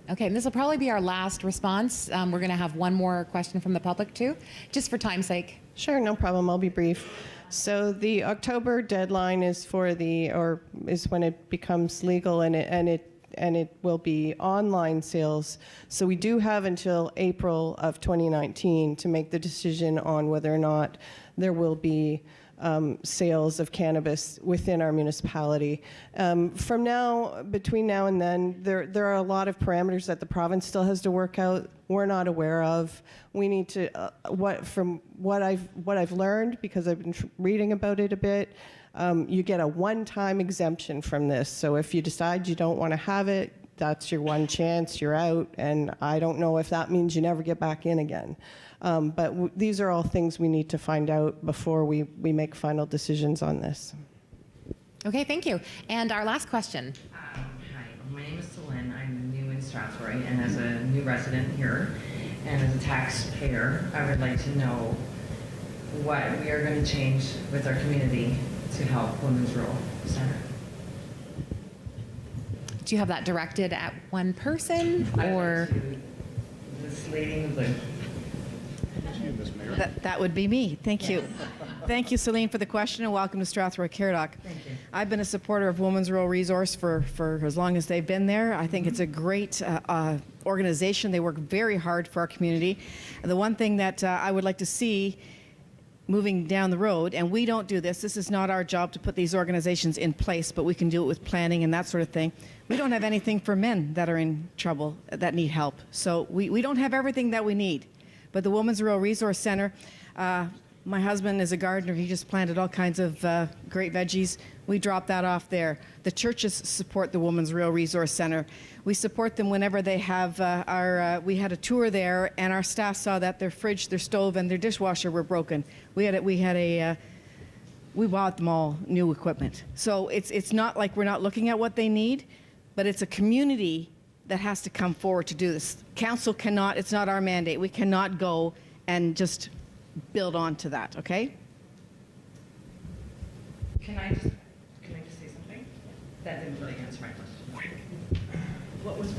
Okay, and this will probably be our last response. We're going to have one more question from the public too, just for time's sake. Sure, no problem. I'll be brief. So the October deadline is is when it becomes legal, and it will be online sales. So we do have until April of 2019 to make the decision on whether or not there will be sales of cannabis within our municipality. Between now and then, there are a lot of parameters that the province still has to work out. We're not aware of. We need to, from what I've learned, because I've been reading about it a bit, you get a one-time exemption from this. So if you decide you don't want to have it, that's your one chance, you're out, and I don't know if that means you never get back in again. But these are all things we need to find out before we make final decisions on this. Okay, thank you. And our last question. Hi, my name is Celine. I'm new in Strathroy, and as a new resident here, and as a taxpayer, I would like to know what we are going to change with our community to help Women's Rule Center. Do you have that directed at one person, or? This lady in blue. That would be me. Thank you. Thank you, Celine, for the question, and welcome to Strathroy Caradoc. Thank you. I've been a supporter of Women's Rural Resource for as long as they've been there. I think it's a great organization. They work very hard for our community. The one thing that I would like to see moving down the road, and we don't do this is not our job to put these organizations in place, but we can do it with planning and that sort of thing. We don't have anything for men that are in trouble, that need help. So we don't have everything that we need. But the Women's Rural Resource Center, my husband is a gardener. He just planted all kinds of great veggies. We drop that off there. The churches support the Women's Rural Resource Center. We support them whenever they have we had a tour there, and our staff saw that their fridge, their stove, and their dishwasher were broken. We bought them all new equipment. So it's not like we're not looking at what they need, but it's a community that has to come forward to do this. Council cannot, it's not our mandate. We cannot go and just build on to that, okay? Can I just say something? That didn't really answer my question. What was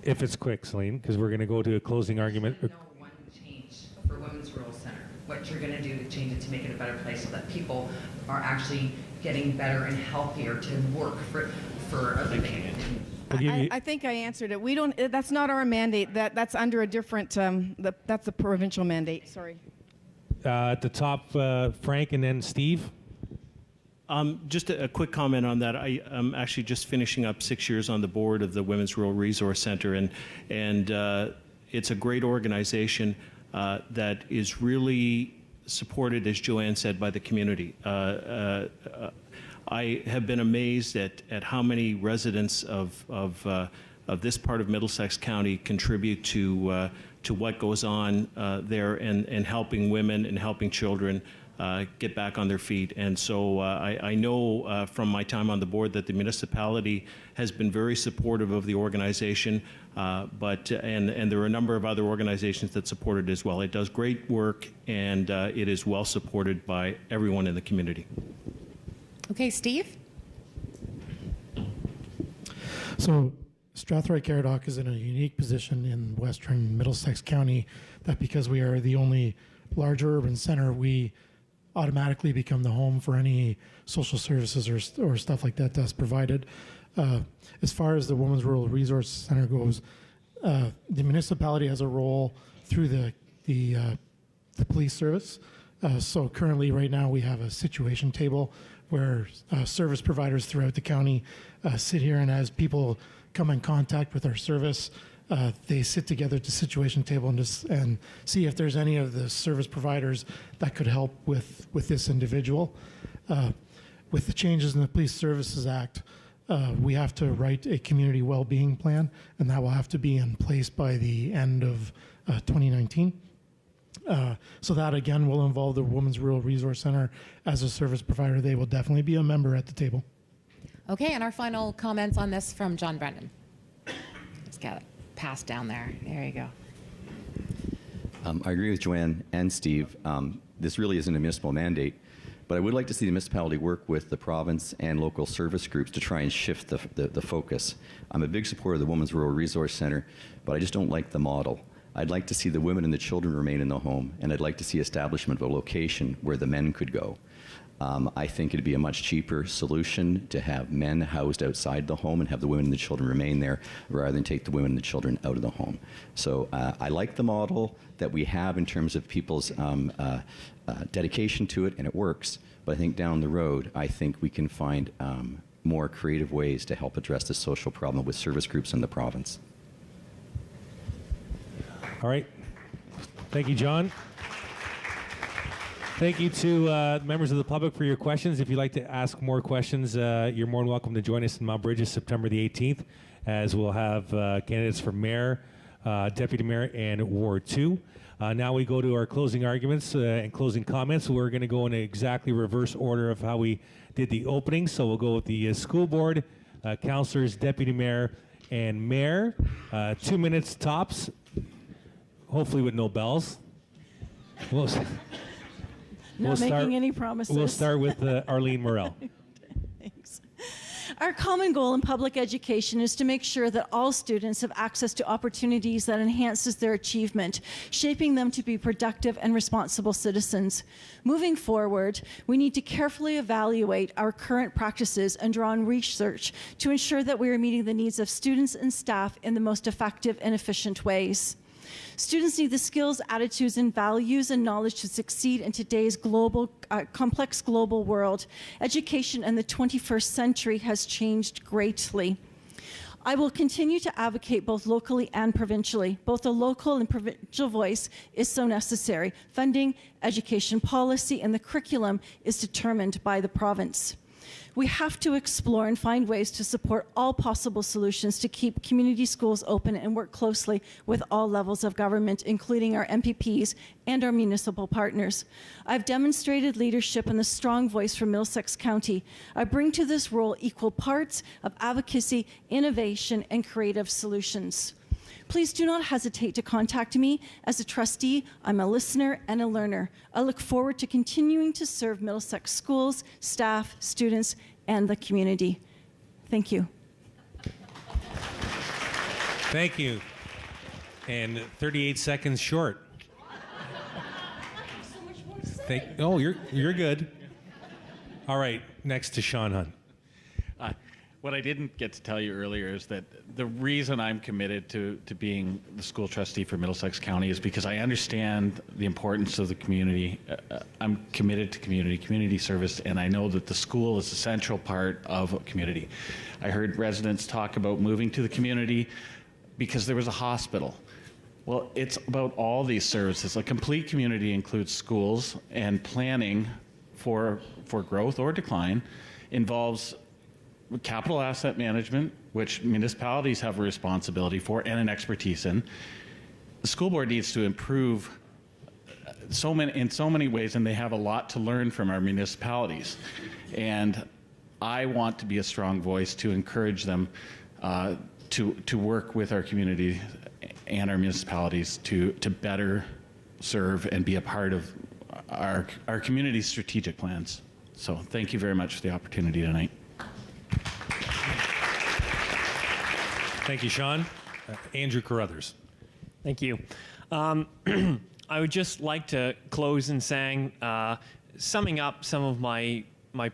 If it's quick, Celine, because we're going to go to a closing argument. No one change for Women's Rural Center. What you're going to do to change it to make it a better place so that people are actually getting better and healthier to work for a living. I think I answered it. We don't. That's not our mandate. That's under a different. That's a provincial mandate. Sorry. At the top, Frank, and then Steve. Just a quick comment on that. I'm actually just finishing up 6 years on the board of the Women's Rural Resource Center, and it's a great organization that is really supported, as Joanne said, by the community. I have been amazed at how many residents of this part of Middlesex County contribute to what goes on there and helping women and helping children get back on their feet. And so I know from my time on the board that the municipality has been very supportive of the organization, and there are a number of other organizations that support it as well. It does great work, and it is well supported by everyone in the community. Okay, Steve? So Strathroy Caradoc is in a unique position in western Middlesex County that because we are the only larger urban center, we automatically become the home for any social services or stuff like that that's provided. As far as the Women's Rural Resource Center goes, the municipality has a role through the police service. So currently, right now, we have a situation table where service providers throughout the county sit here, and as people come in contact with our service, they sit together at the situation table and see if there's any of the service providers that could help with this individual. With the changes in the Police Services Act, we have to write a community well-being plan, and that will have to be in place by the end of 2019. So that, again, will involve the Women's Rural Resource Center as a service provider. They will definitely be a member at the table. Okay, and our final comments on this from John Brendan. Let's get it passed down there. There you go. I agree with Joanne and Steve. This really isn't a municipal mandate, but I would like to see the municipality work with the province and local service groups to try and shift the focus. I'm a big supporter of the Women's Rural Resource Center, but I just don't like the model. I'd like to see the women and the children remain in the home, and I'd like to see establishment of a location where the men could go. I think it'd be a much cheaper solution to have men housed outside the home and have the women and the children remain there rather than take the women and the children out of the home. So I like the model that we have in terms of people's dedication to it, and it works. But I think down the road, I think we can find more creative ways to help address this social problem with service groups in the province. All right. Thank you, John. Thank you to members of the public for your questions. If you'd like to ask more questions, you're more than welcome to join us in Mount Bridges September the 18th, as we'll have candidates for mayor, deputy mayor, and Ward 2. Now we go to our closing arguments and closing comments. We're going to go in exactly reverse order of how we did the opening. So we'll go with the school board, councillors, deputy mayor, and mayor. 2 minutes tops, hopefully with no bells. Not making any promises. We'll start with Arlene Morel. Thanks. Our common goal in public education is to make sure that all students have access to opportunities that enhances their achievement, shaping them to be productive and responsible citizens. Moving forward, we need to carefully evaluate our current practices and draw on research to ensure that we are meeting the needs of students and staff in the most effective and efficient ways. Students need the skills, attitudes, and values and knowledge to succeed in today's complex global world. Education in the 21st century has changed greatly. I will continue to advocate both locally and provincially. Both the local and provincial voice is so necessary. Funding, education policy, and the curriculum is determined by the province. We have to explore and find ways to support all possible solutions to keep community schools open and work closely with all levels of government, including our MPPs and our municipal partners. I've demonstrated leadership and a strong voice for Middlesex County. I bring to this role equal parts of advocacy, innovation, and creative solutions. Please do not hesitate to contact me. As a trustee, I'm a listener and a learner. I look forward to continuing to serve Middlesex schools, staff, students, and the community. Thank you. Thank you. And 38 seconds short. Oh, you're good. All right, next to Sean Hunt. What I didn't get to tell you earlier is that the reason I'm committed to being the school trustee for Middlesex County is because I understand the importance of the community. I'm committed to community service, and I know that the school is a central part of a community. I heard residents talk about moving to the community because there was a hospital. Well, it's about all these services. A complete community includes schools, and planning for growth or decline involves capital asset management, which municipalities have a responsibility for and an expertise in. The school board needs to improve in so many ways, and they have a lot to learn from our municipalities. And I want to be a strong voice to encourage them to work with our community and our municipalities to better serve and be a part of our community's strategic plans. So thank you very much for the opportunity tonight. Thank you, Sean. Andrew Carruthers. Thank you. I would just like to close in saying, summing up some of my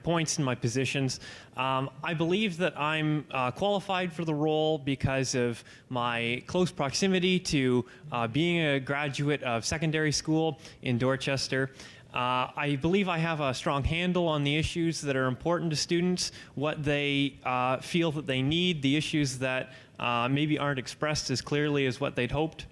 points and my positions. I believe that I'm qualified for the role because of my close proximity to being a graduate of secondary school in Dorchester. I believe I have a strong handle on the issues that are important to students, what they feel that they need, the issues that maybe aren't expressed as clearly as what they'd hoped.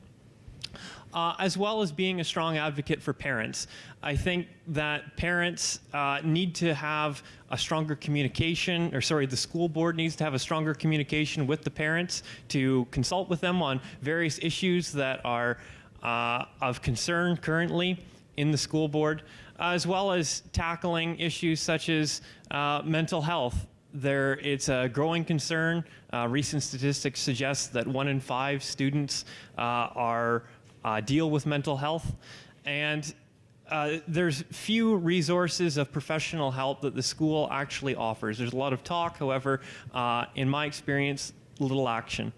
As well as being a strong advocate for parents. I think that parents need to have a stronger communication, the school board needs to have a stronger communication with the parents to consult with them on various issues that are of concern currently in the school board, as well as tackling issues such as mental health. It's a growing concern. Recent statistics suggest that 1 in 5 students deal with mental health, and there's few resources of professional help that the school actually offers. There's a lot of talk, however, in my experience, little action.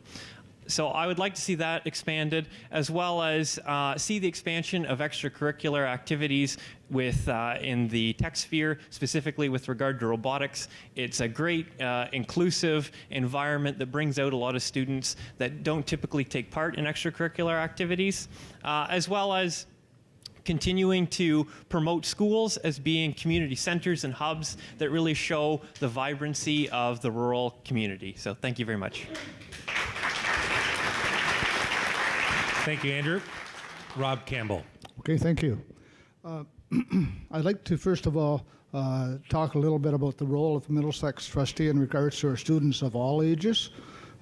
So I would like to see that expanded, as well as see the expansion of extracurricular activities in the tech sphere, specifically with regard to robotics. It's a great inclusive environment that brings out a lot of students that don't typically take part in extracurricular activities, as well as continuing to promote schools as being community centers and hubs that really show the vibrancy of the rural community. So thank you very much. Thank you, Andrew. Rob Campbell. Okay, thank you. I'd like to first of all talk a little bit about the role of the Middlesex trustee in regards to our students of all ages.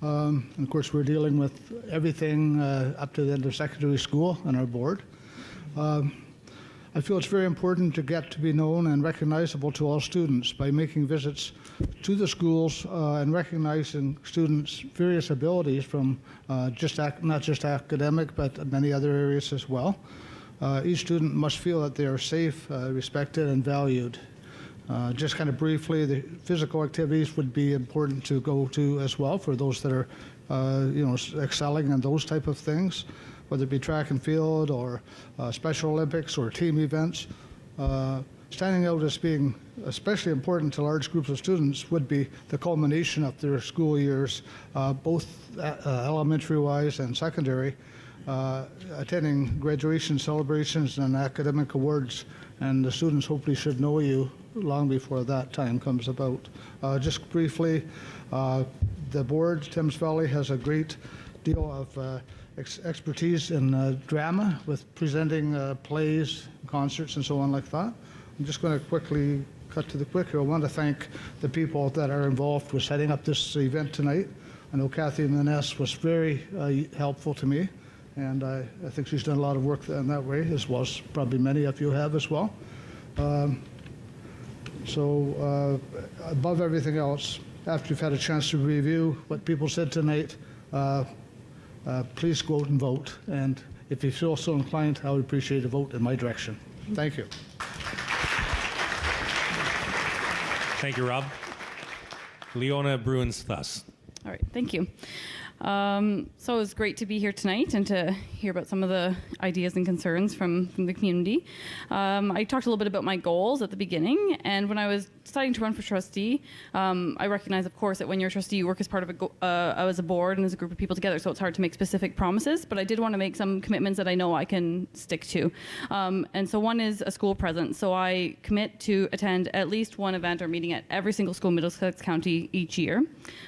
And of course, we're dealing with everything up to the end of secondary school on our board. I feel it's very important to get to be known and recognizable to all students by making visits to the schools and recognizing students' various abilities from not just academic, but many other areas as well. Each student must feel that they are safe, respected, and valued. Just kind of briefly, the physical activities would be important to go to as well for those that are, excelling in those type of things, whether it be track and field or Special Olympics or team events. Standing out as being especially important to large groups of students would be the culmination of their school years, both elementary-wise and secondary, attending graduation celebrations and academic awards, and the students hopefully should know you long before that time comes about. Just briefly, the board, Thames Valley, has a great deal of expertise in drama with presenting plays, concerts, and so on like that. I'm just going to quickly cut to the quick here. I want to thank the people that are involved with setting up this event tonight. I know Kathy Maness was very helpful to me, and I think she's done a lot of work in that way, as well as probably many of you have as well. Above everything else, after you've had a chance to review what people said tonight, please go out and vote. And if you feel so inclined, I would appreciate a vote in my direction. Thank you. Thank you, Rob. Leona Bruins-Thus. All right, thank you. So it was great to be here tonight and to hear about some of the ideas and concerns from the community. I talked a little bit about my goals at the beginning, and when I was deciding to run for trustee, I recognize, of course, that when you're a trustee, you work as part of as a board and as a group of people together, so it's hard to make specific promises, but I did want to make some commitments that I know I can stick to. And so one is a school presence. So I commit to attend at least one event or meeting at every single school in Middlesex County each year,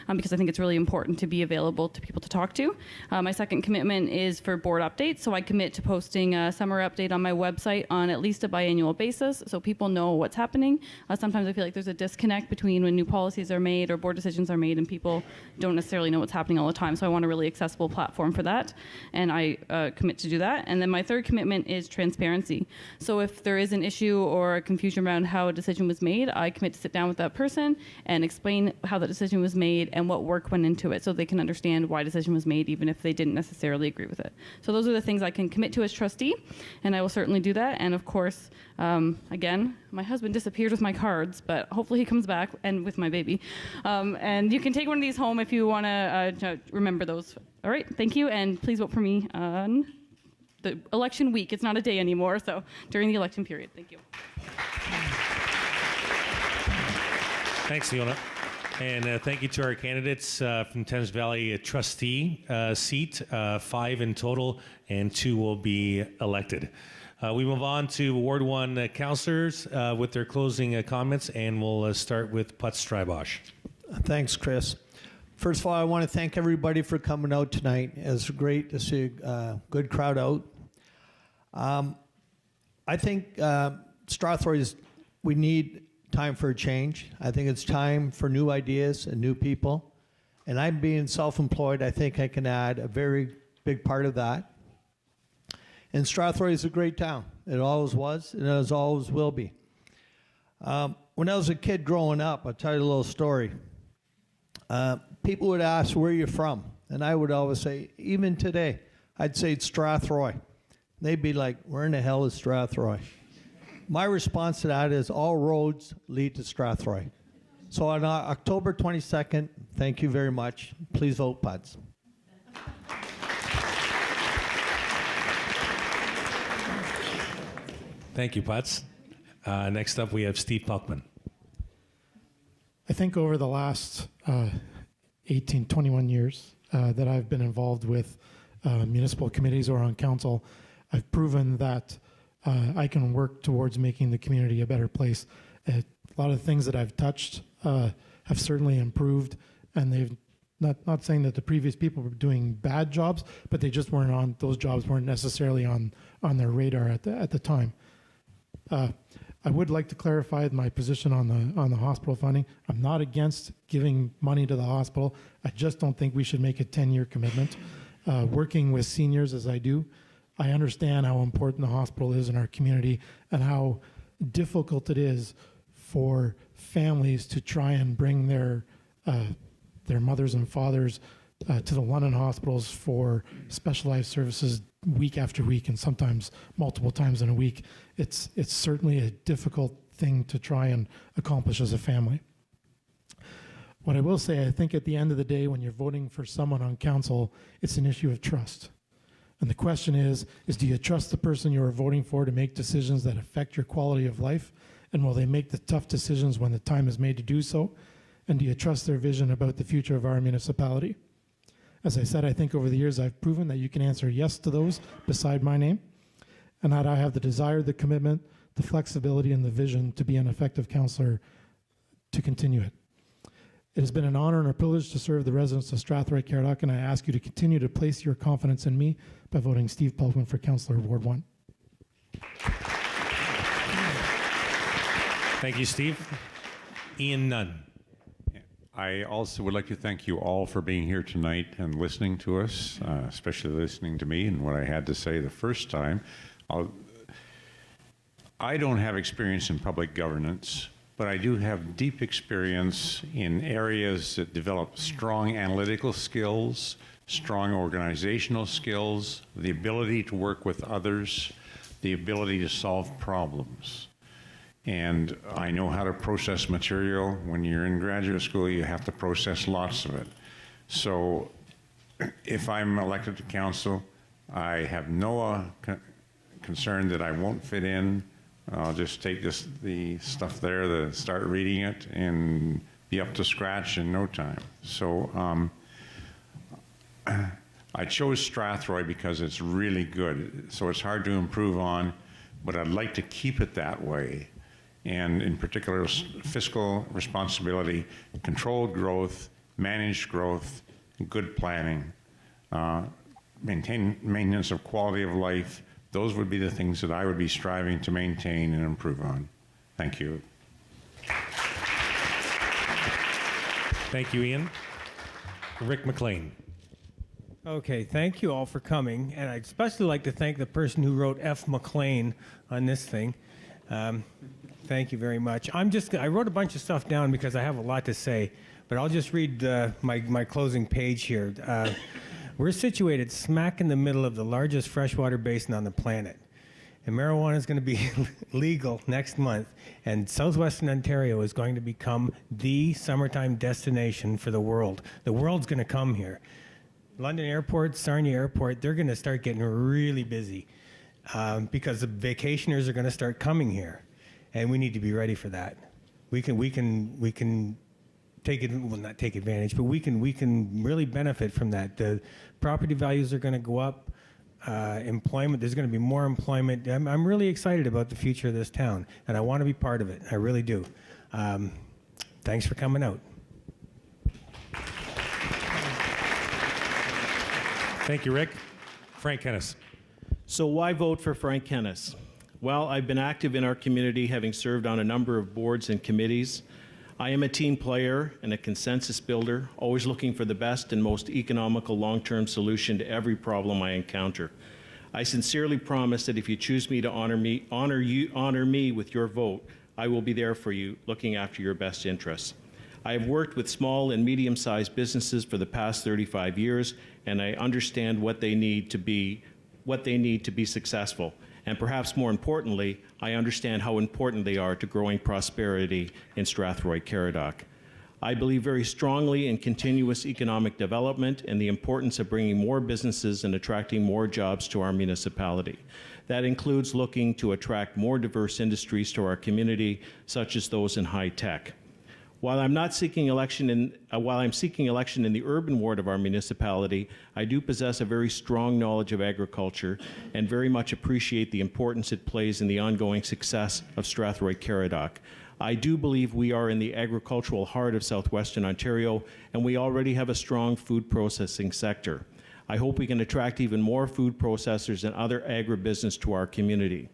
because I think it's really important to be available to people to talk to. My second commitment is for board updates. So I commit to posting a summer update on my website on at least a biannual basis so people know what's happening. Sometimes I feel like there's a disconnect between when new policies are made or board decisions are made and people don't necessarily know what's happening all the time. So I want a really accessible platform for that, and I commit to do that. And then my third commitment is transparency. So if there is an issue or a confusion around how a decision was made, I commit to sit down with that person and explain how the decision was made and what work went into it so they can understand why a decision was made, even if they didn't necessarily agree with it. So those are the things I can commit to as trustee, and I will certainly do that. And of course, again, my husband disappeared with my cards, but hopefully he comes back, and with my baby. And you can take one of these home if you want to remember those. All right, thank you, and please vote for me on the election week. It's not a day anymore, so during the election period. Thank you. Thanks, Leona. And thank you to our candidates from Thames Valley trustee seat, 5 in total, and 2 will be elected. We move on to Ward 1 councillors with their closing comments, and we'll start with Putz Strybosch. Thanks, Chris. First of all, I want to thank everybody for coming out tonight. It's great to see a good crowd out. I think Strathroy we need time for a change. I think it's time for new ideas and new people. And I'm being self-employed. I think I can add a very big part of that. And Strathroy is a great town. It always was, and it always will be. When I was a kid growing up, I'll tell you a little story. People would ask, where are you from? And I would always say, even today, I'd say it's Strathroy. They'd be like, where in the hell is Strathroy? My response to that is all roads lead to Strathroy. So on October 22nd, thank you very much. Please vote Putz. Thank you, Putz. Next up, we have Steve Puckman. I think over the last 21 years that I've been involved with municipal committees or on council, I've proven that I can work towards making the community a better place. A lot of the things that I've touched have certainly improved, and they've not saying that the previous people were doing bad jobs, but they just weren't on, those jobs weren't necessarily on their radar at the time. I would like to clarify my position on the hospital funding. I'm not against giving money to the hospital. I just don't think we should make a 10-year commitment. Working with seniors as I do, I understand how important the hospital is in our community and how difficult it is for families to try and bring their mothers and fathers to the London hospitals for specialized services week after week, and sometimes multiple times in a week. It's certainly a difficult thing to try and accomplish as a family. What I will say, I think at the end of the day, when you're voting for someone on council, it's an issue of trust. And the question is do you trust the person you are voting for to make decisions that affect your quality of life? And will they make the tough decisions when the time is made to do so? And do you trust their vision about the future of our municipality? As I said, I think over the years I've proven that you can answer yes to those beside my name, and that I have the desire, the commitment, the flexibility, and the vision to be an effective councillor to continue it. It has been an honor and a privilege to serve the residents of Strathroy Caradoc, and I ask you to continue to place your confidence in me by voting Steve Puckman for Councillor Ward 1. Thank you, Steve. Ian Nunn. I also would like to thank you all for being here tonight and listening to us, especially listening to me and what I had to say the first time. I don't have experience in public governance, but I do have deep experience in areas that develop strong analytical skills, strong organizational skills, the ability to work with others, the ability to solve problems. And I know how to process material. When you're in graduate school, you have to process lots of it. So if I'm elected to council, I have no concern that I won't fit in. I'll just take the stuff there, start reading it, and be up to scratch in no time. So I chose Strathroy because it's really good. So it's hard to improve on, but I'd like to keep it that way. And in particular, fiscal responsibility, controlled growth, managed growth, good planning, maintenance of quality of life. Those would be the things that I would be striving to maintain and improve on. Thank you. Thank you, Ian. Rick McLean. Okay, thank you all for coming, and I'd especially like to thank the person who wrote F. McLean on this thing. Thank you very much. I wrote a bunch of stuff down because I have a lot to say, but I'll just read my closing page here. We're situated smack in the middle of the largest freshwater basin on the planet. And marijuana is going to be legal next month, and southwestern Ontario is going to become the summertime destination for the world. The world's going to come here. London Airport, Sarnia Airport, they're going to start getting really busy because the vacationers are going to start coming here, and we need to be ready for that. We can take it, well, not take advantage, but we can really benefit from that. The property values are going to go up. Employment, there's going to be more employment. I'm really excited about the future of this town, and I want to be part of it. I really do. Thanks for coming out. Thank you, Rick. Frank Kennis. So why vote for Frank Kennis? Well, I've been active in our community, having served on a number of boards and committees. I am a team player and a consensus builder, always looking for the best and most economical long-term solution to every problem I encounter. I sincerely promise that if you choose me to honor me with your vote, I will be there for you, looking after your best interests. I have worked with small and medium-sized businesses for the past 35 years, and I understand what they need to be successful. And perhaps more importantly, I understand how important they are to growing prosperity in Strathroy Caradoc. I believe very strongly in continuous economic development and the importance of bringing more businesses and attracting more jobs to our municipality. That includes looking to attract more diverse industries to our community, such as those in high tech. While I'm seeking election in the urban ward of our municipality, I do possess a very strong knowledge of agriculture and very much appreciate the importance it plays in the ongoing success of Strathroy Caradoc. I do believe we are in the agricultural heart of southwestern Ontario, and we already have a strong food processing sector. I hope we can attract even more food processors and other agribusiness to our community.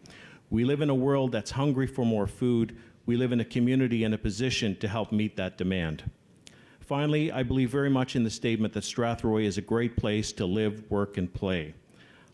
We live in a world that's hungry for more food. We live in a community in a position to help meet that demand. Finally, I believe very much in the statement that Strathroy is a great place to live, work, and play.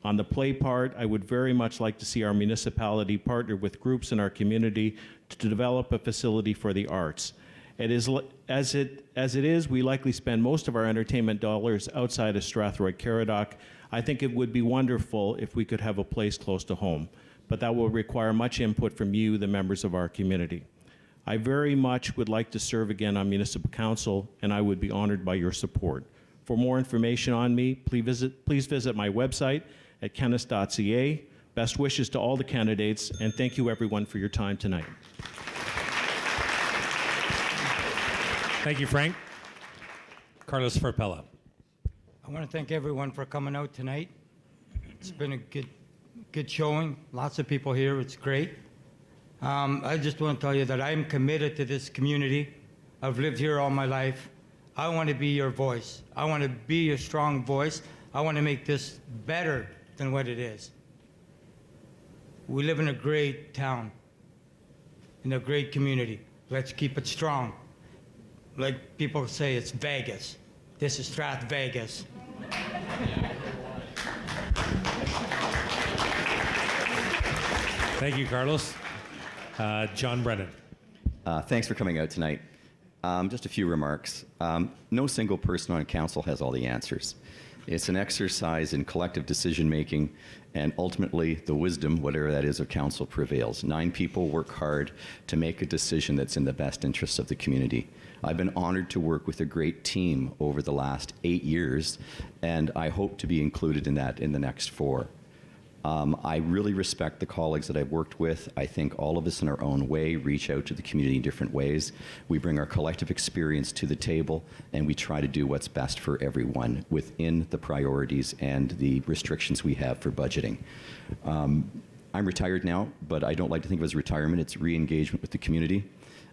On the play part, I would very much like to see our municipality partner with groups in our community to develop a facility for the arts. As it is, we likely spend most of our entertainment dollars outside of Strathroy Caradoc. I think it would be wonderful if we could have a place close to home, but that will require much input from you, the members of our community. I very much would like to serve again on Municipal Council, and I would be honored by your support. For more information on me, please visit my website at kennis.ca. Best wishes to all the candidates, and thank you everyone for your time tonight. Thank you, Frank. Carlos Farpella. I want to thank everyone for coming out tonight. It's been a good showing. Lots of people here. It's great. I just want to tell you that I'm committed to this community. I've lived here all my life. I want to be your voice. I want to be a strong voice. I want to make this better than what it is. We live in a great town, in a great community. Let's keep it strong. Like people say, it's Vegas. This is Strath Vegas. Thank you, Carlos. John Brennan. Thanks for coming out tonight. Just a few remarks. No single person on council has all the answers. It's an exercise in collective decision-making, and ultimately the wisdom, whatever that is, of council prevails. 9 people work hard to make a decision that's in the best interest of the community. I've been honored to work with a great team over the last 8 years, and I hope to be included in that in the next 4. I really respect the colleagues that I've worked with. I think all of us in our own way reach out to the community in different ways. We bring our collective experience to the table, and we try to do what's best for everyone within the priorities and the restrictions we have for budgeting. I'm retired now, but I don't like to think of it as retirement. It's re-engagement with the community.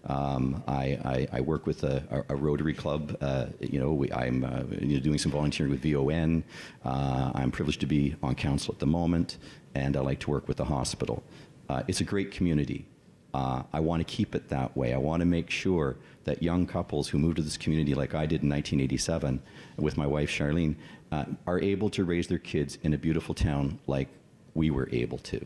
I work with a Rotary Club. I'm doing some volunteering with VON. I'm privileged to be on council at the moment, and I like to work with the hospital. It's a great community. I want to keep it that way. I want to make sure that young couples who move to this community, like I did in 1987 with my wife Charlene, are able to raise their kids in a beautiful town like we were able to.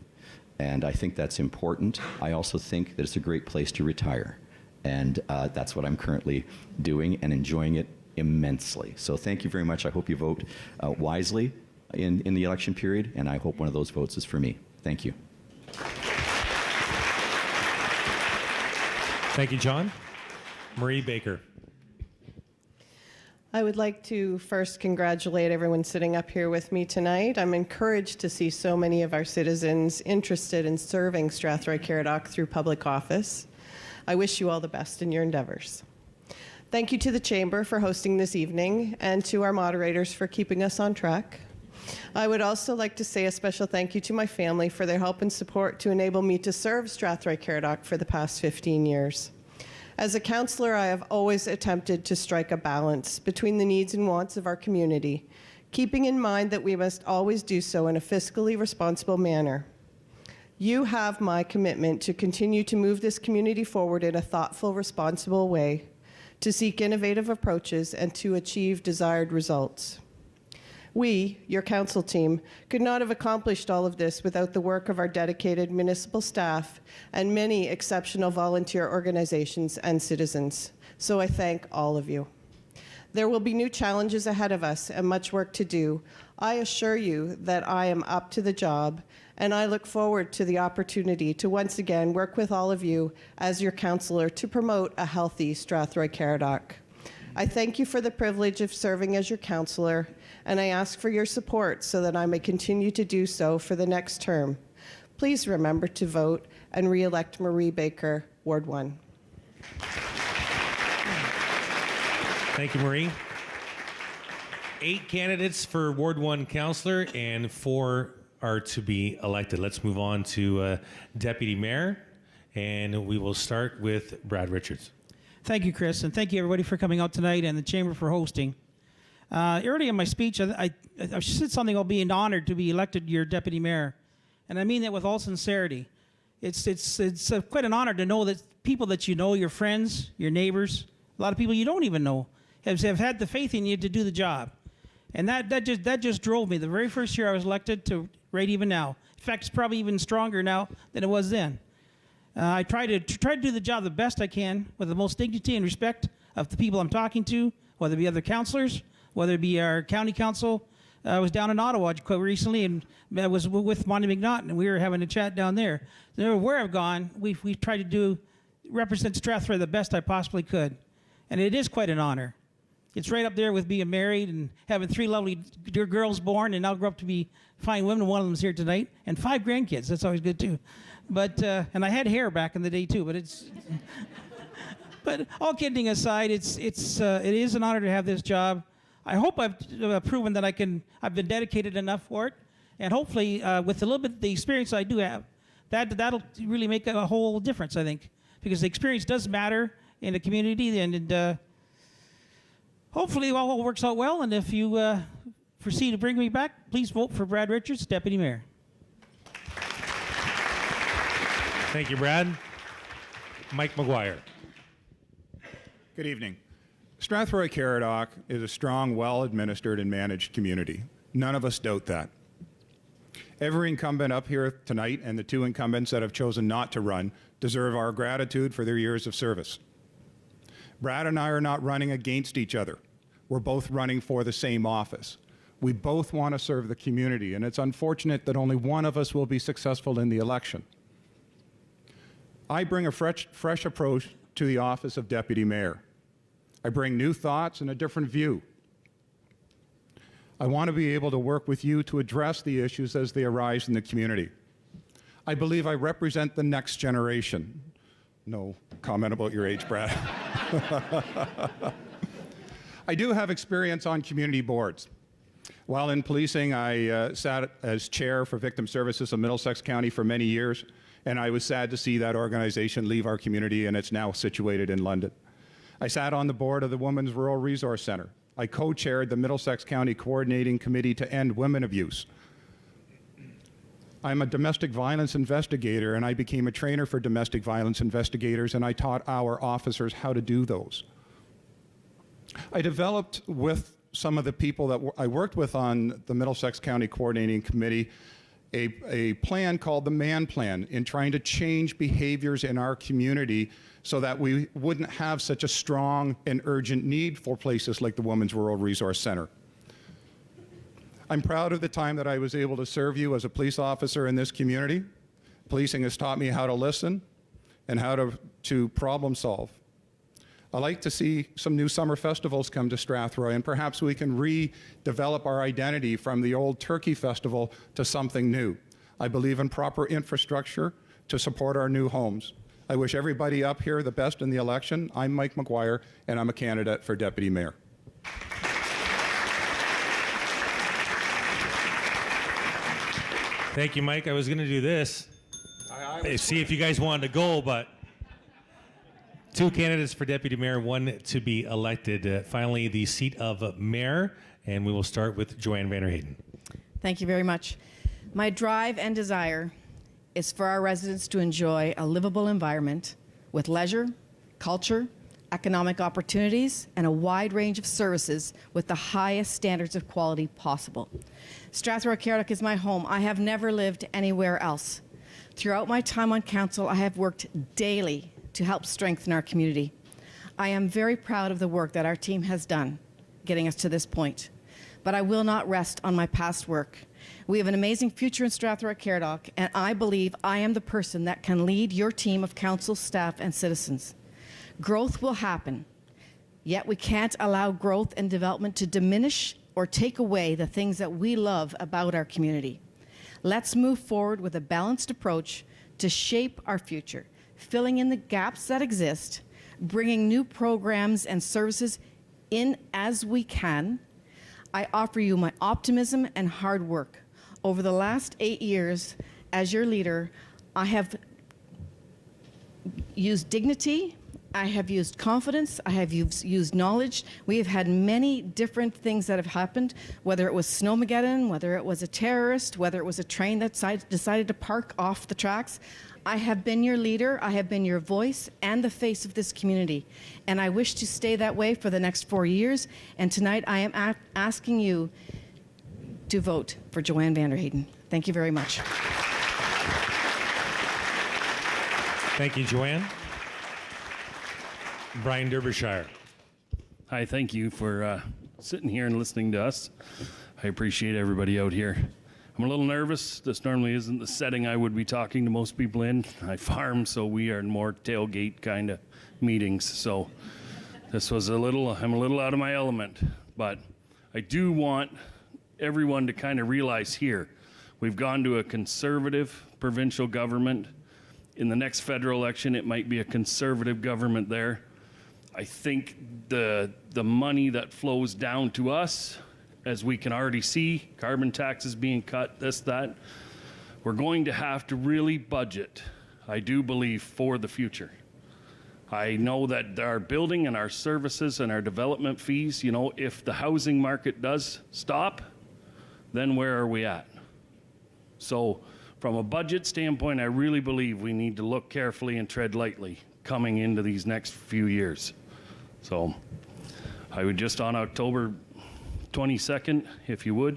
And I think that's important. I also think that it's a great place to retire. And that's what I'm currently doing and enjoying it immensely. So thank you very much. I hope you vote wisely in the election period, and I hope one of those votes is for me. Thank you. Thank you, John. Marie Baker. I would like to first congratulate everyone sitting up here with me tonight. I'm encouraged to see so many of our citizens interested in serving Strathroy Caradoc through public office. I wish you all the best in your endeavors. Thank you to the Chamber for hosting this evening and to our moderators for keeping us on track. I would also like to say a special thank you to my family for their help and support to enable me to serve Strathroy Caradoc for the past 15 years. As a councillor, I have always attempted to strike a balance between the needs and wants of our community, keeping in mind that we must always do so in a fiscally responsible manner. You have my commitment to continue to move this community forward in a thoughtful, responsible way, to seek innovative approaches, and to achieve desired results. We, your council team, could not have accomplished all of this without the work of our dedicated municipal staff and many exceptional volunteer organizations and citizens. So I thank all of you. There will be new challenges ahead of us and much work to do. I assure you that I am up to the job, and I look forward to the opportunity to once again work with all of you as your councillor to promote a healthy Strathroy Caradoc. I thank you for the privilege of serving as your councillor, and I ask for your support so that I may continue to do so for the next term. Please remember to vote and re-elect Marie Baker, Ward 1. Thank you, Marie. 8 candidates for Ward 1 councillor and 4 are to be elected. Let's move on to Deputy Mayor, and we will start with Brad Richards. Thank you, Chris, and thank you, everybody, for coming out tonight and the Chamber for hosting. Early in my speech, I said something about being honored to be elected your deputy mayor, and I mean that with all sincerity. It's quite an honor to know that people that you know, your friends, your neighbors, a lot of people you don't even know, have had the faith in you to do the job, and that just drove me. The very first year I was elected to right even now. In fact, it's probably even stronger now than it was then. I try to do the job the best I can with the most dignity and respect of the people I'm talking to, whether it be other councillors, whether it be our county council. I was down in Ottawa quite recently, and I was with Monty McNaughton, and we were having a chat down there. So where I've gone, we've tried to represent Strathroy the best I possibly could, and it is quite an honor. It's right up there with being married and having 3 lovely dear girls born, and now grow up to be fine women. One of them's here tonight, and 5 grandkids. That's always good too. But and I had hair back in the day too. But it's but all kidding aside, it is an honor to have this job. I hope I've proven that I've been dedicated enough for it, and hopefully with a little bit of the experience I do have, that'll really make a whole difference. I think because the experience does matter in the community, and hopefully it all works out well. And if you foresee to bring me back, please vote for Brad Richards, Deputy Mayor. Thank you, Brad. Mike McGuire. Good evening. Strathroy Caradoc is a strong, well-administered and managed community. None of us doubt that. Every incumbent up here tonight and the 2 incumbents that have chosen not to run deserve our gratitude for their years of service. Brad and I are not running against each other. We're both running for the same office. We both want to serve the community, and it's unfortunate that only one of us will be successful in the election. I bring a fresh approach to the office of Deputy Mayor. I bring new thoughts and a different view. I want to be able to work with you to address the issues as they arise in the community. I believe I represent the next generation. No comment about your age, Brad. I do have experience on community boards. While in policing, I sat as chair for Victim Services of Middlesex County for many years, and I was sad to see that organization leave our community, and it's now situated in London. I sat on the board of the Women's Rural Resource Center. I co-chaired the Middlesex County Coordinating Committee to End Women Abuse. I'm a domestic violence investigator, and I became a trainer for domestic violence investigators, and I taught our officers how to do those. I developed with some of the people that I worked with on the Middlesex County Coordinating Committee a plan called the MAN Plan in trying to change behaviors in our community so that we wouldn't have such a strong and urgent need for places like the Women's Rural Resource Center. I'm proud of the time that I was able to serve you as a police officer in this community. Policing has taught me how to listen and how to problem solve. I like to see some new summer festivals come to Strathroy, and perhaps we can redevelop our identity from the old Turkey Festival to something new. I believe in proper infrastructure to support our new homes. I wish everybody up here the best in the election. I'm Mike McGuire, and I'm a candidate for Deputy Mayor. Thank you, Mike. I was going to do this. See if you guys wanted to go, but 2 candidates for deputy mayor, 1 to be elected. Finally, the seat of mayor, and we will start with Joanne Vanderheyden. Thank you very much. My drive and desire is for our residents to enjoy a livable environment with leisure, culture, economic opportunities, and a wide range of services with the highest standards of quality possible. Strathroy Caradoc is my home. I have never lived anywhere else. Throughout my time on council, I have worked daily to help strengthen our community. I am very proud of the work that our team has done getting us to this point, but I will not rest on my past work. We have an amazing future in Strathroy Caradoc, and I believe I am the person that can lead your team of council staff and citizens. Growth will happen, yet we can't allow growth and development to diminish or take away the things that we love about our community. Let's move forward with a balanced approach to shape our future, filling in the gaps that exist, bringing new programs and services in as we can. I offer you my optimism and hard work. Over the last 8 years as your leader, I have used dignity, I have used confidence, I have used knowledge. We have had many different things that have happened, whether it was Snowmageddon, whether it was a terrorist, whether it was a train that decided to park off the tracks. I have been your leader, I have been your voice and the face of this community, and I wish to stay that way for the next 4 years, and tonight I am asking you to vote for Joanne Vanderheyden. Thank you very much. Thank you, Joanne. Brian Derbyshire. Hi, thank you for sitting here and listening to us. I appreciate everybody out here. I'm a little nervous. This normally isn't the setting I would be talking to most people in. I farm, so we are more tailgate kind of meetings. So this was I'm a little out of my element. But I do want everyone to kind of realize here, we've gone to a conservative provincial government. In the next federal election, it might be a conservative government there. I think the money that flows down to us, as we can already see, carbon taxes being cut, this, that, we're going to have to really budget, I do believe, for the future. I know that our building and our services and our development fees, if the housing market does stop, then where are we at? So from a budget standpoint, I really believe we need to look carefully and tread lightly coming into these next few years. So I would just on October 22nd, if you would,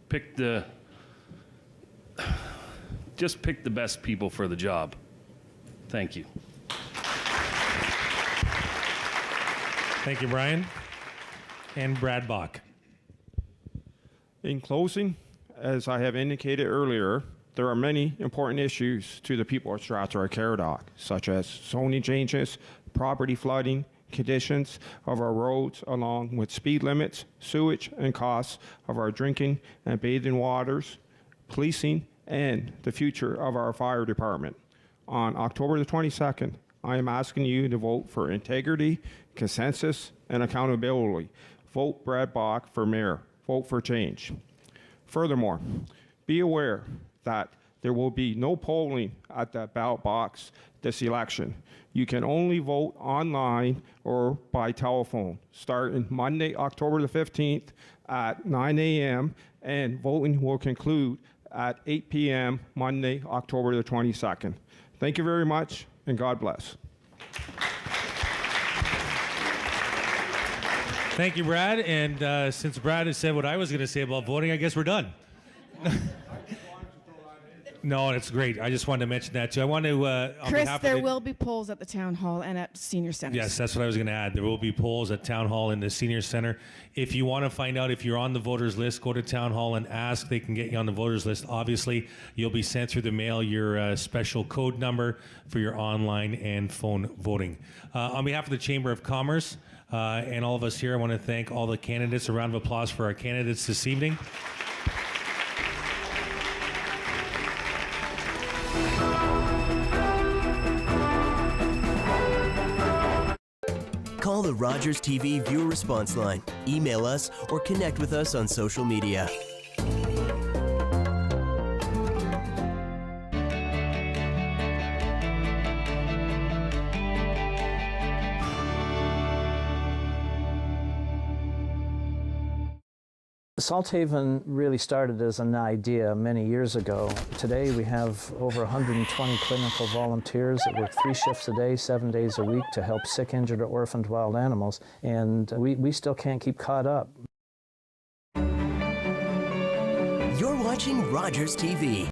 pick the best people for the job. Thank you. Thank you, Brian. And Brad Bach. In closing, as I have indicated earlier, there are many important issues to the people of Strathroy Caradoc, such as zoning changes, property flooding, conditions of our roads, along with speed limits, sewage, and costs of our drinking and bathing waters, policing, and the future of our fire department. On October the 22nd, I am asking you to vote for integrity, consensus, and accountability. Vote Brad Bach for mayor. Vote for change. Furthermore, be aware that there will be no polling at the ballot box this election. You can only vote online or by telephone, starting Monday, October the 15th at 9 a.m., and voting will conclude at 8 p.m. Monday, October the 22nd. Thank you very much, and God bless. Thank you, Brad. And since Brad has said what I was going to say about voting, I guess we're done. No, it's great. I just wanted to mention that too. I want to, on Chris, behalf there of the, will be polls at the town hall and at senior centers. Yes, that's what I was going to add. There will be polls at Town Hall and the Senior Center. If you want to find out if you're on the voters list, go to Town Hall and ask. They can get you on the voters list. Obviously, you'll be sent through the mail your special code number for your online and phone voting. On behalf of the Chamber of Commerce and all of us here, I want to thank all the candidates. A round of applause for our candidates this evening. Call the Rogers TV viewer response line, email us, or connect with us on social media. Salthaven really started as an idea many years ago. Today we have over 120 clinical volunteers that work 3 shifts a day, 7 days a week to help sick, injured, or orphaned wild animals, and we still can't keep caught up. You're watching Rogers TV.